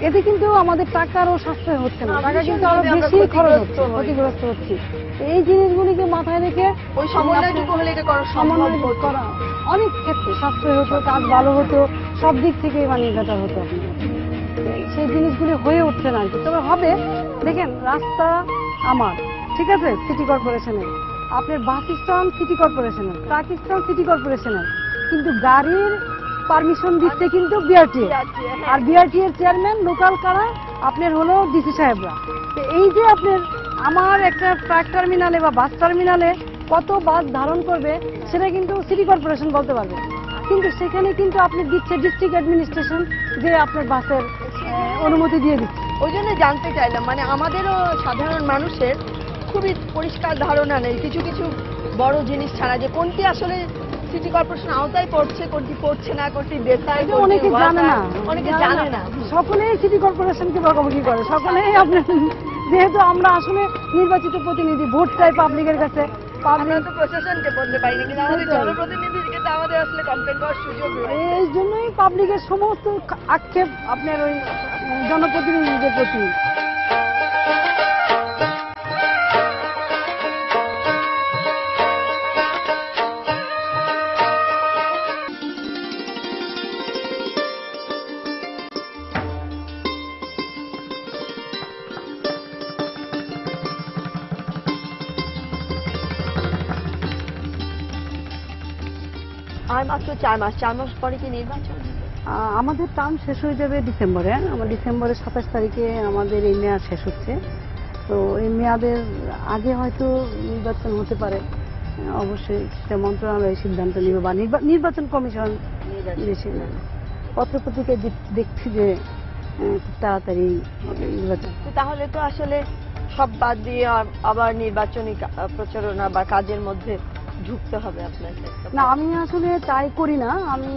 এতে কিন্তু আমাদের টাকারও সাশ্রয় হচ্ছে না, টাকা কিন্তু আরো বেশি খরচ হচ্ছে, ক্ষতিগ্রস্ত হচ্ছে। এই জিনিসগুলিকে মাথায় রেখে ওই সমন্বয়টুকু হলে এটা করা সম্ভব করা অনেক ক্ষেত্রে সাশ্রয় হতো, কাজ ভালো হতো, সব দিক থেকে মানে বেটার হতো। সেই জিনিসগুলি হয়ে উঠছে না আর কি। তবে হবে, দেখেন রাস্তা আমার ঠিক আছে সিটি কর্পোরেশনের, আপনার বাস স্ট্যান্ড সিটি কর্পোরেশনের, ট্রাক স্ট্যান্ড সিটি কর্পোরেশনের, কিন্তু গাড়ির পারমিশন দিচ্ছে কিন্তু বিআরটিএ, আর বিআরটিএ এর চেয়ারম্যান লোকাল কারা আপনার হলো ডিসি সাহেবরা। তো এই যে আপনার আমার একটা ট্রাক টার্মিনালে বা বাস টার্মিনালে কত বাস ধারণ করবে সেটা কিন্তু সিটি কর্পোরেশন বলতে পারবে, কিন্তু সেখানে কিন্তু আপনি দিচ্ছে ডিস্ট্রিক্ট অ্যাডমিনিস্ট্রেশন, যে আপনার বাসের অনুমতি দিয়ে দিচ্ছে। ওই জন্য জানতে চাইলাম, মানে আমাদেরও সাধারণ মানুষের খুবই পরিষ্কার ধারণা নেই কিছু কিছু বড় জিনিস ছাড়া, যে কোনটি আসলে সিটি কর্পোরেশন আওতায় পড়ছে, কোনটি পড়ছে না, কোনটি বেসায়, অনেকে জানে না, অনেকে জানে না। সকলেই সিটি কর্পোরেশনকে বকাবকি করে, সকলেই আপনার, যেহেতু আমরা আসলে নির্বাচিত প্রতিনিধি, ভোট চাই পাবলিকের কাছে, আমরা তো প্রশাসনকে বলতে পারি না, কিন্তু আমাদের জনপ্রতিনিধিকে তো আমাদের আসলে কমপ্লেন করার সুযোগ রয়েছে। এই জন্যই পাবলিকের সমস্ত আক্ষেপ আপনার ওই জনপ্রতিনিধিদের প্রতি। আর মাত্র 4 মাস পরে কি নির্বাচন? আমাদের টার্ম শেষ হয়ে যাবে ডিসেম্বরে, আমার ডিসেম্বরের 27 তারিখে আমাদের এই মেয়াদ শেষ হচ্ছে। তো এই মেয়াদের আগে হয়তো নির্বাচন হতে পারে, অবশ্যই সেটা মন্ত্রণালয় সিদ্ধান্ত নেবে বা নির্বাচন কমিশন পত্রপত্রিকা দেখছি যে খুব তাড়াতাড়ি নির্বাচন। তাহলে তো আসলে সব বাদ দিয়ে আবার নির্বাচনী প্রচারণা বা কাজের মধ্যে ঢুকতে হবে আপনাকে। না, আমি আসলে তাই করি না, আমি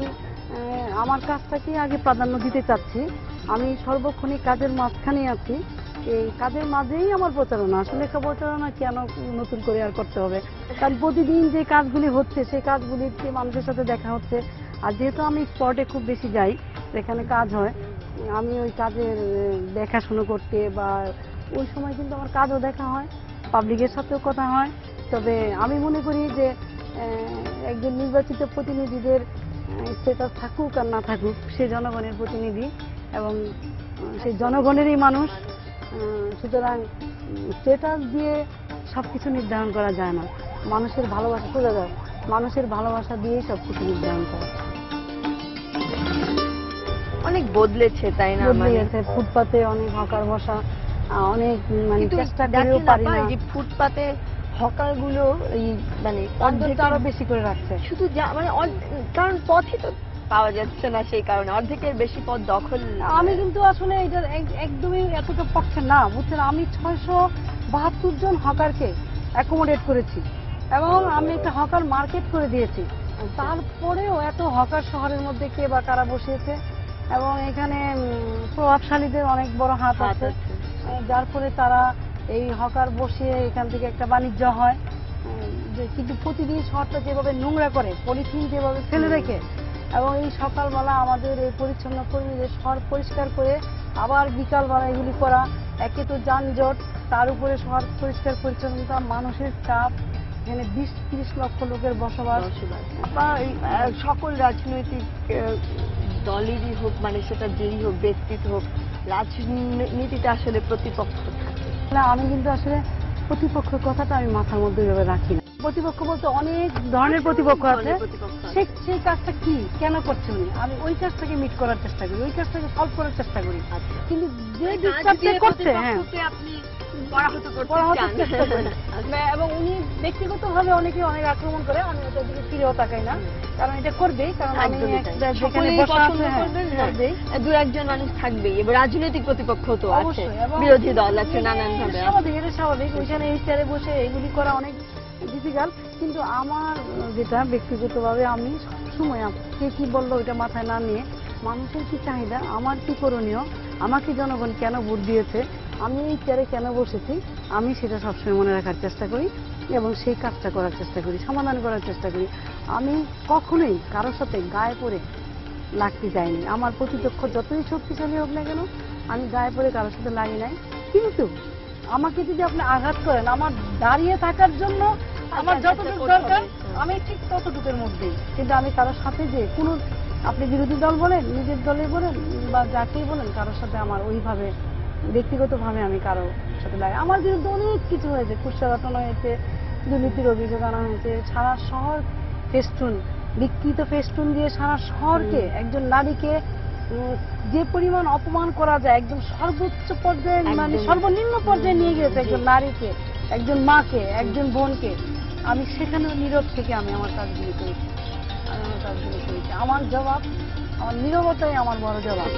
আমার কাজটাকে আগে প্রাধান্য দিতে চাচ্ছি। আমি সর্বক্ষণই কাজের মাঝখানে আছি, এই কাজের মাঝেই আমার প্রচারণা। আসলে প্রচারণা কেন নতুন করে আর করতে হবে, কারণ প্রতিদিন যে কাজগুলি হচ্ছে সেই কাজগুলিতে মানুষের সাথে দেখা হচ্ছে। আর যেহেতু আমি স্পটে খুব বেশি যাই, যেখানে কাজ হয়, আমি ওই কাজের দেখাশুনো করতে বা ওই সময় কিন্তু আমার কাজও দেখা হয়, পাবলিকের সাথেও কথা হয়। তবে আমি মনে করি যে একজন নির্বাচিত প্রতিনিধিদের স্ট্যাটাস থাকুক আর না থাকুক, সে জনগণের প্রতিনিধি এবং সেই জনগণেরই মানুষ। সুতরাং স্ট্যাটাস দিয়ে সবকিছু নির্ধারণ করা যায় না। মানুষের ভালোবাসা সোজা যায়, মানুষের ভালোবাসা দিয়েই সবকিছু নির্ধারণ করা। অনেক বদলেছে, তাই না? বদলে গেছে, ফুটপাতে অনেক হকার বসা, অনেক মানে চেষ্টা করেও পারি না। যে ফুটপাতে হকার গুলো মানে অর্ধেকটা আরো বেশি করে রাখছে, শুধু মানে কারণ পথই তো পাওয়া যাচ্ছে না, সেই কারণে অর্ধেকের বেশি পথ দখল। আমি কিন্তু আসলে এটার একদমই এতটা পক্ষে না, বুঝছেন। আমি 672 জন হকারকে অ্যাকোমোডেট করেছি এবং আমি একটা হকার মার্কেট করে দিয়েছি। তারপরেও এত হকার শহরের মধ্যে কে বা কারা বসিয়েছে, এবং এখানে প্রভাবশালীদের অনেক বড় হাত আছে, যার ফলে তারা এই হকার বসিয়ে এখান থেকে একটা বাণিজ্য হয়। কিন্তু প্রতিদিন শহরটা যেভাবে নোংরা করে, পলিথিন যেভাবে ফেলে রেখে, এবং এই সকালবেলা আমাদের এই পরিচ্ছন্ন কর্মীদের শহর পরিষ্কার করে আবার বিকালবেলা এগুলি করা, একে তো যানজট, তার উপরে শহর পরিষ্কার পরিচ্ছন্নতা, মানুষের চাপ, এখানে 20-30 লক্ষ লোকের বসবাস। সকল রাজনৈতিক দলেরই হোক, মানে সেটা যেই হোক, ব্যক্তিত্ব হোক, রাজনীতিতে আসলে প্রতিপক্ষ থাকে না। আমি কিন্তু আসলে প্রতিপক্ষের কথাটা আমি মাথার মধ্যে এভাবে রাখি না। প্রতিপক্ষ বলতে অনেক ধরনের প্রতিপক্ষ আছে। সেই কাজটা কি কেন করছে উনি, আমি ওই কাজটাকে মিট করার চেষ্টা করি, ওই কাজটাকে সলভ করার চেষ্টা করি। কিন্তু যে ডিস্টার্বটা করছে, হ্যাঁ, এবং উনি ব্যক্তিগতভাবে অনেকে অনেক আক্রমণ করে, আমি ওটার দিকে ফিরেও তাকাই না, কারণ এটা করবেই, কারণ আমি যেখানে বসা আছে দু একজন মানুষ থাকবেই, এবং রাজনৈতিক প্রতিপক্ষ তো আছে, বিরোধী দল আছে নানানভাবে। স্বাভাবিক, এটা স্বাভাবিক। ওইখানে এই চেয়ারে বসে এগুলি করা অনেক ডিফিকাল্ট। কিন্তু আমার যেটা ব্যক্তিগতভাবে, আমি সবসময় কে কি বললো ওইটা মাথায় না নিয়ে, মানুষের কি চাহিদা, আমার কি করণীয়, আমাকে জনগণ কেন ভোট দিয়েছে, আমি এই চেয়ারে কেন বসেছি, আমি সেটা সবসময় মনে রাখার চেষ্টা করি এবং সেই কাজটা করার চেষ্টা করি, সমাধান করার চেষ্টা করি। আমি কখনোই কারোর সাথে গায়ে পড়ে লাগতে যাইনি। আমার প্রতিপক্ষ যতই শক্তিশালী হোক না কেন, আমি গায়ে পড়ে কারোর সাথে লাগি নাই। কিন্তু আমাকে যদি আপনি আঘাত করেন, আমার দাঁড়িয়ে থাকার জন্য আমার যতটুকু দরকার আমি ঠিক ততটুকুর মধ্যেই, কিন্তু আমি কারোর সাথে যে কোনো, আপনি বিরোধী দল বলেন, নিজের দলে বলেন বা যাকেই বলেন, কারোর সাথে আমার ওইভাবে ব্যক্তিগতভাবে আমি কারো সাথে লাগে। আমার বিরুদ্ধে অনেক কিছু হয়েছে, কুৎসা রটনা হয়েছে, দুর্নীতির অভিযোগ আনা হয়েছে, সারা শহর ফেস্টুন, বিকৃত ফেস্টুন দিয়ে সারা শহরকে, একজন নারীকে যে পরিমাণ অপমান করা যায়, একদম সর্বোচ্চ পর্যায়ে, মানে সর্বনিম্ন পর্যায়ে নিয়ে গেছে একজন নারীকে, একজন মাকে, একজন বোনকে। আমি সেখানেও নীরব থেকে আমি আমার কাজগুলি করেছি, আমার জবাব, আমার নীরবতাই আমার বড় জবাব।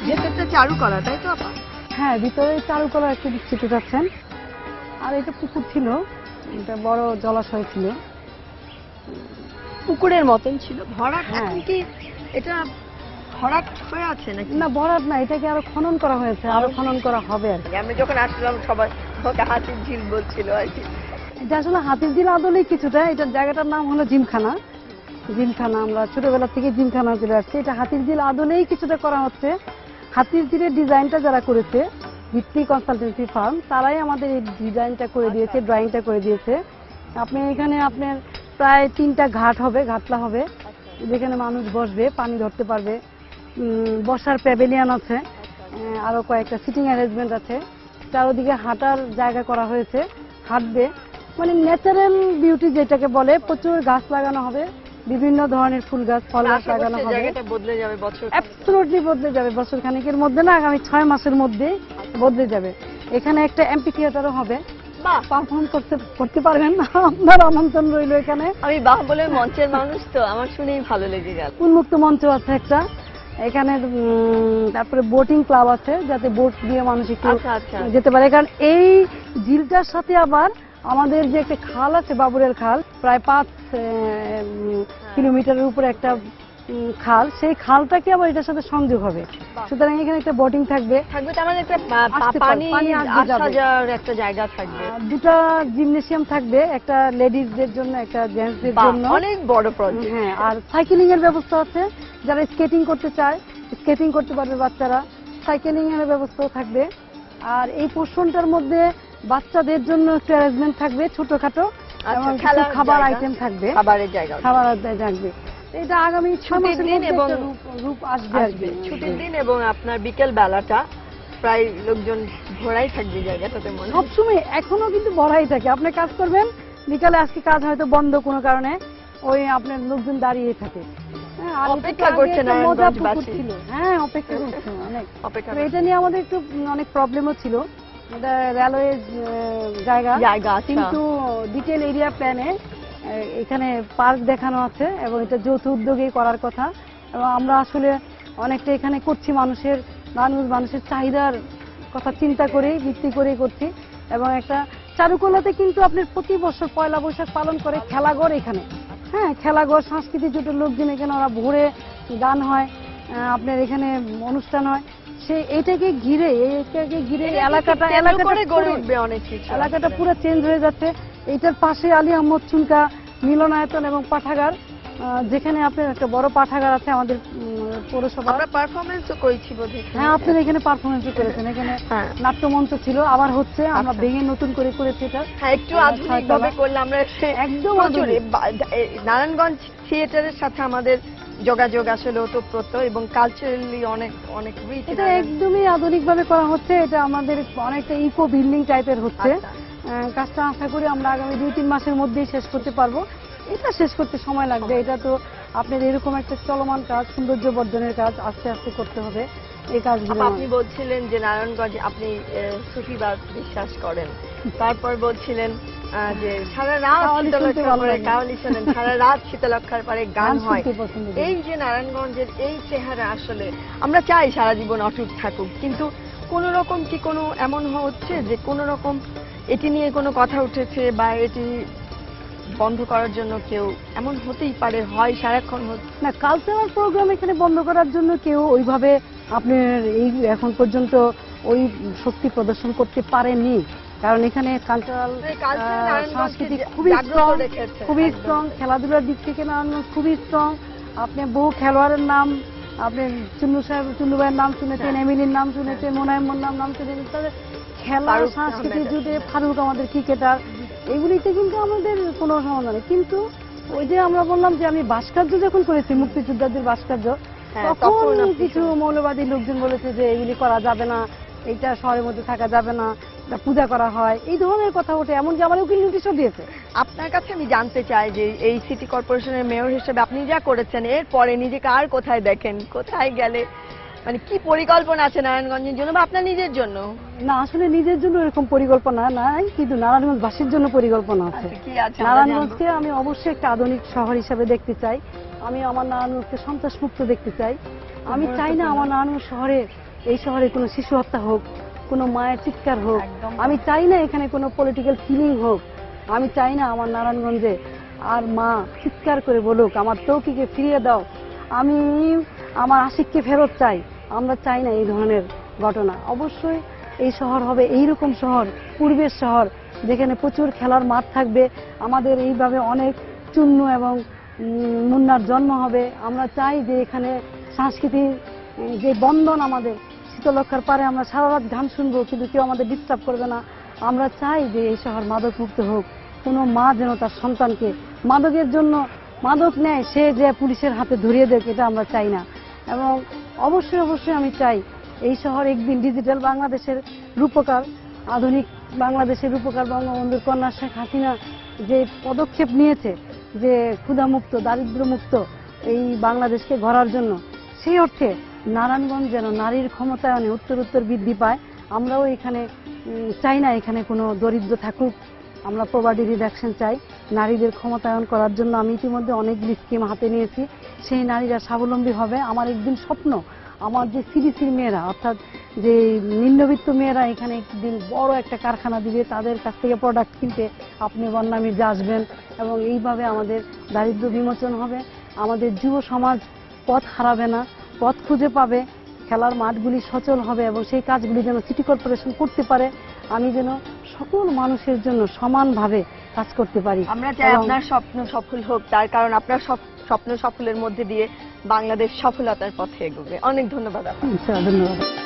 ভেতরটা চারু করা, তাই তো আপা? হ্যাঁ, ভিতরে চারুকলা একটু বিস্তৃত যাচ্ছেন। আর এটা পুকুর ছিল, এটা বড় জলাশয় ছিল, পুকুরের মতন ছিল, ভরাট। হ্যাঁ। কি এটা ভরাট হয়ে আছে নাকি? না, ভরাট না, এটাকে আরো খনন করা হয়েছে, আরো খনন করা হবে আর কি। আমি যখন আসলাম সবাই ওকে হাতির ঝিল বলছিল আর কি। এটা আসলে হাতির ঝিল আদলেই কিছুটা, এটার জায়গাটার নাম হলো জিমখানা। জিমখানা, আমরা ছোটবেলা থেকে জিমখানা চলে আসছি। এটা হাতির ঝিল আদলেই কিছুটা করা হচ্ছে। হাতির ঝিলের ডিজাইনটা যারা করেছে, ভিত্তি কনসালটেন্সি ফার্ম, তারাই আমাদের এই ডিজাইনটা করে দিয়েছে, ড্রয়িংটা করে দিয়েছে। আপনি এখানে আপনার প্রায় 3টা ঘাট হবে, ঘাটলা হবে, যেখানে মানুষ বসবে, পানি ধরতে পারবে, বসার প্যাভিলিয়ন আছে, আরো কয়েকটা সিটিং অ্যারেঞ্জমেন্ট আছে, চারদিকে হাঁটার জায়গা করা হয়েছে, হাঁটবে, মানে ন্যাচারাল বিউটি যেটাকে বলে। প্রচুর গাছ লাগানো হবে, বিভিন্ন ধরনের ফুল গাছ, ফল গাছ লাগানো হবে। জায়গাটা বদলে যাবে বছর, অ্যাবসলিউটলি বদলে যাবে, বছর খানিকের মধ্যে না, আগামী 6 মাসের মধ্যে বদলে যাবে। এখানে একটা এমপি থিয়েটারও হবে, পারফর্ম করতে পারবেন, আপনার আমন্ত্রণ রইল এখানে। আমি বাহ বলে মঞ্চের মানুষ তো, আমার শুনেই ভালো লেগে গেল। উন্মুক্ত মঞ্চ আছে একটা এখানে, তারপরে বোটিং ক্লাব আছে, যাতে বোট দিয়ে মানুষ একটু যেতে পারে। কারণ এই ঝিলটার সাথে আবার আমাদের যে একটা খাল আছে বাবুরের খাল, প্রায় 5 কিলোমিটারের উপরে একটা খাল, সেই খালটাকে আবার এটার সাথে সংযোগ হবে। সুতরাং এখানে একটা বোটিং থাকবে, তার মানে একটা পানি আসা যাওয়ার একটা জায়গা থাকবে। দুটা জিমনেসিয়াম থাকবে, একটা লেডিজদের জন্য, একটা জেন্টসদের জন্য। অনেক বড় প্রজেক্ট। হ্যাঁ, আর সাইকেলিং এর ব্যবস্থা আছে, যারা স্কেটিং করতে চায় স্কেটিং করতে পারবে বাচ্চারা, সাইকেলিং এর ব্যবস্থাও থাকবে। আর এই পোর্শনটার মধ্যে বাচ্চাদের জন্য একটু অ্যারেঞ্জমেন্ট থাকবে ছোটখাটো, এবং কিছু খাবার আইটেম থাকবে, খাবার থাকবে। এটা আগামী 6 মাসের মধ্যে একটা রূপ আসবে। ছুটির দিন এবং আপনার বিকেল বেলাটা প্রায় লোকজন ভরাই থাকবে জায়গাটাতে, মনে সবসময় এখনো কিন্তু ভরাই থাকে। আপনি কাজ করবেন বিকালে, আজকে কাজ হয়তো বন্ধ কোনো কারণে, ওই আপনার লোকজন দাঁড়িয়ে থাকে। অপেক্ষা করছে না ছিল। হ্যাঁ, অপেক্ষা করছে অনেক। এটা নিয়ে আমাদের একটু অনেক প্রবলেমও ছিল। এটা রেলওয়ে জায়গা, কিন্তু ডিটেল এরিয়া প্ল্যানে এখানে পার্ক দেখানো আছে, এবং এটা যৌথ উদ্যোগে করার কথা। এবং আমরা আসলে অনেকটা এখানে করছি মানুষের চাহিদার কথা চিন্তা করেই, ভিত্তি করেই করছি। এবং একটা চারুকলাতে কিন্তু আপনার প্রতি বছর পয়লা বৈশাখ পালন করে খেলাঘর এখানে। হ্যাঁ, খেলাঘর, সাংস্কৃতিক জোটের লোকজন এখানে, ওরা ভোরে গান হয়, আপনার এখানে অনুষ্ঠান হয়। এটাকে ঘিরে এলাকাটা পুরো চেঞ্জ হয়ে যাচ্ছে। এইটার পাশে আলী আহমদ চুনকা মিলনায়তন এবং পাঠাগার, যেখানে আপনার একটা বড় পাঠাগার আছে আমাদের পৌরসভা। আমরা পারফরমেন্সও করেছি বোধহয়। হ্যাঁ, আপনারা এখানে পারফরমেন্সও করেছেন। এখানে নাট্যমঞ্চ ছিল, আবার হচ্ছে, আমরা ভেঙে নতুন করে করেছি এটা। হ্যাঁ, একটু আধুনিকভাবে করলাম আমরা। একদম নারায়ণগঞ্জ থিয়েটারের সাথে আমাদের যোগাযোগ আসলে ওতপ্রোত, এবং কালচারালি অনেক রিচ। এটা একদমই আধুনিকভাবে করা হচ্ছে। এটা আমাদের অনেকটা ইকো বিল্ডিং টাইপের হচ্ছে। কাজটা আশা করি আমরা আগামী 2-3 মাসের মধ্যেই শেষ করতে পারবো। এটা শেষ করতে সময় লাগবে। এটা তো আপনার এরকম একটা চলমান কাজ, সৌন্দর্য বর্ধনের কাজ, আস্তে আস্তে করতে হবে এই কাজগুলো। আপনি বলছিলেন যে নারায়ণগঞ্জে আপনি সুফিবাদ বিশ্বাস করেন, তারপর বলছিলেন যে সারা রাত শীতলক্ষার পরে গান হয়। এই যে নারায়ণগঞ্জের এই চেহারা, আসলে আমরা চাই সারা জীবন অটুট থাকুক, কিন্তু কোন রকম কি কোনো এমন হচ্ছে যে কোন রকম এটি নিয়ে কোনো কথা উঠেছে, বা এটি বন্ধ করার জন্য কেউ, এমন হতেই পারে, হয় সারাক্ষণ না, কালচারাল প্রোগ্রাম এখানে বন্ধ করার জন্য কেউ ওইভাবে আপনার এই এখন পর্যন্ত ওই শক্তি প্রদর্শন করতে পারেনি। কারণ এখানে কালচারাল সাংস্কৃতিক খুবই স্ট্রং, খেলাধুলার দিক থেকে নারায়ণগঞ্জ খুবই স্ট্রং। আপনি বহু খেলোয়াড়ের নাম, আপনি চুন্নু ভাইয়ের নাম শুনেছেন, এমিলির নাম শুনেছেন, মোনায়েম্মর নাম শুনেছেন। তাদের খেলা, সাংস্কৃতিক যুগে ফারুক আমাদের ক্রিকেটার, এগুলিতে কিন্তু আমাদের কোনো সমাধান নেই। কিন্তু ওই যে আমরা বললাম যে আমি ভাস্কর্য যখন করেছি, মুক্তিযোদ্ধাদের ভাস্কর্য, তখন কিছু মৌলবাদী লোকজন বলেছে যে এগুলি করা যাবে না, এইটা শহরের মধ্যে থাকা যাবে না, পূজা করা হয়, এই ধরনের কথা ওঠে। এমনকি আমার উকিল নোটিশও দিয়েছে। আপনার কাছে আমি জানতে চাই যে এই সিটি কর্পোরেশনের মেয়র হিসেবে আপনি যা করেছেন, এরপরে নিজেকে আর কোথায় দেখেন, কোথায় গেলে, মানে কি পরিকল্পনা আছে নারায়ণগঞ্জের জন্য বা আপনার নিজের জন্য? না, আসলে নিজের জন্য এরকম পরিকল্পনা নাই, কিন্তু নারায়ণগঞ্জবাসীর জন্য পরিকল্পনা আছে। নারায়ণগঞ্জকে আমি অবশ্যই একটা আধুনিক শহর হিসাবে দেখতে চাই। আমি আমার নারায়ণগঞ্জকে সন্ত্রাসমুক্ত দেখতে চাই। আমি চাই না আমার নারায়ণগঞ্জ এই শহরে কোনো শিশু হত্যা হোক, কোনো মায়ের চিৎকার হোক। আমি চাই না এখানে কোনো পলিটিক্যাল কিলিং হোক। আমি চাই না আমার নারায়ণগঞ্জে আর মা চিৎকার করে বলুক আমার তৌকিকে ফিরিয়ে দাও, আমি আমার আশিককে ফেরত চাই। আমরা চাই না এই ধরনের ঘটনা। অবশ্যই এই শহর হবে এইরকম শহর, পূর্বের শহর, যেখানে প্রচুর খেলার মাঠ থাকবে। আমাদের এইভাবে অনেক চুন্নু এবং মুন্নার জন্ম হবে। আমরা চাই যে এখানে সাংস্কৃতিক যে বন্ধন, আমাদের শীতলক্ষার পারে আমরা সারা রাত গান শুনবো, কিন্তু কেউ আমাদের ডিস্টার্ব করবে না। আমরা চাই যে এই শহর মাদক মুক্ত হোক। কোনো মা যেন তার সন্তানকে মাদকের জন্য মাদক নেয়, সে যে পুলিশের হাতে ধরিয়ে দেয়, এটা আমরা চাই না। এবং অবশ্যই আমি চাই এই শহর একদিন ডিজিটাল বাংলাদেশের রূপকার, আধুনিক বাংলাদেশের রূপকার বঙ্গবন্ধুর কন্যা শেখ হাসিনা যে পদক্ষেপ নিয়েছে, যে ক্ষুধামুক্ত, দারিদ্র্যমুক্ত এই বাংলাদেশকে গড়ার জন্য, সেই অর্থে নারায়ণগঞ্জ যেন নারীর ক্ষমতায়নে উত্তরোত্তর বৃদ্ধি পায়। আমরাও এখানে চাই না এখানে কোনো দরিদ্র থাকুক। আমরা পভার্টি রিডাকশন চাই। নারীদের ক্ষমতায়ন করার জন্য আমি ইতিমধ্যে অনেকগুলি স্কিম হাতে নিয়েছি। সেই নারীরা স্বাবলম্বী হবে। আমার একদিন স্বপ্ন আমার যে সিডিসির মেয়েরা, অর্থাৎ যে নিম্নবিত্ত মেয়েরা এখানে একদিন বড় একটা কারখানা দিবে, তাদের কাছ থেকে প্রোডাক্ট কিনতে আপনি বন্যামির্জা আসবেন, এবং এইভাবে আমাদের দারিদ্র্য বিমোচন হবে। আমাদের যুব সমাজ পথ হারাবে না, পথ খুঁজে পাবে, খেলার মাঠগুলি সচল হবে, এবং সেই কাজগুলি যেন সিটি কর্পোরেশন করতে পারে। আমি যেন সকল মানুষের জন্য সমানভাবে কাজ করতে পারি। আমরা চাই আপনার স্বপ্ন সফল হোক, তার কারণ আপনার স্বপ্ন সফলের মধ্যে দিয়ে বাংলাদেশ সফলতার পথে এগোবে। অনেক ধন্যবাদ আপনাকে। ধন্যবাদ।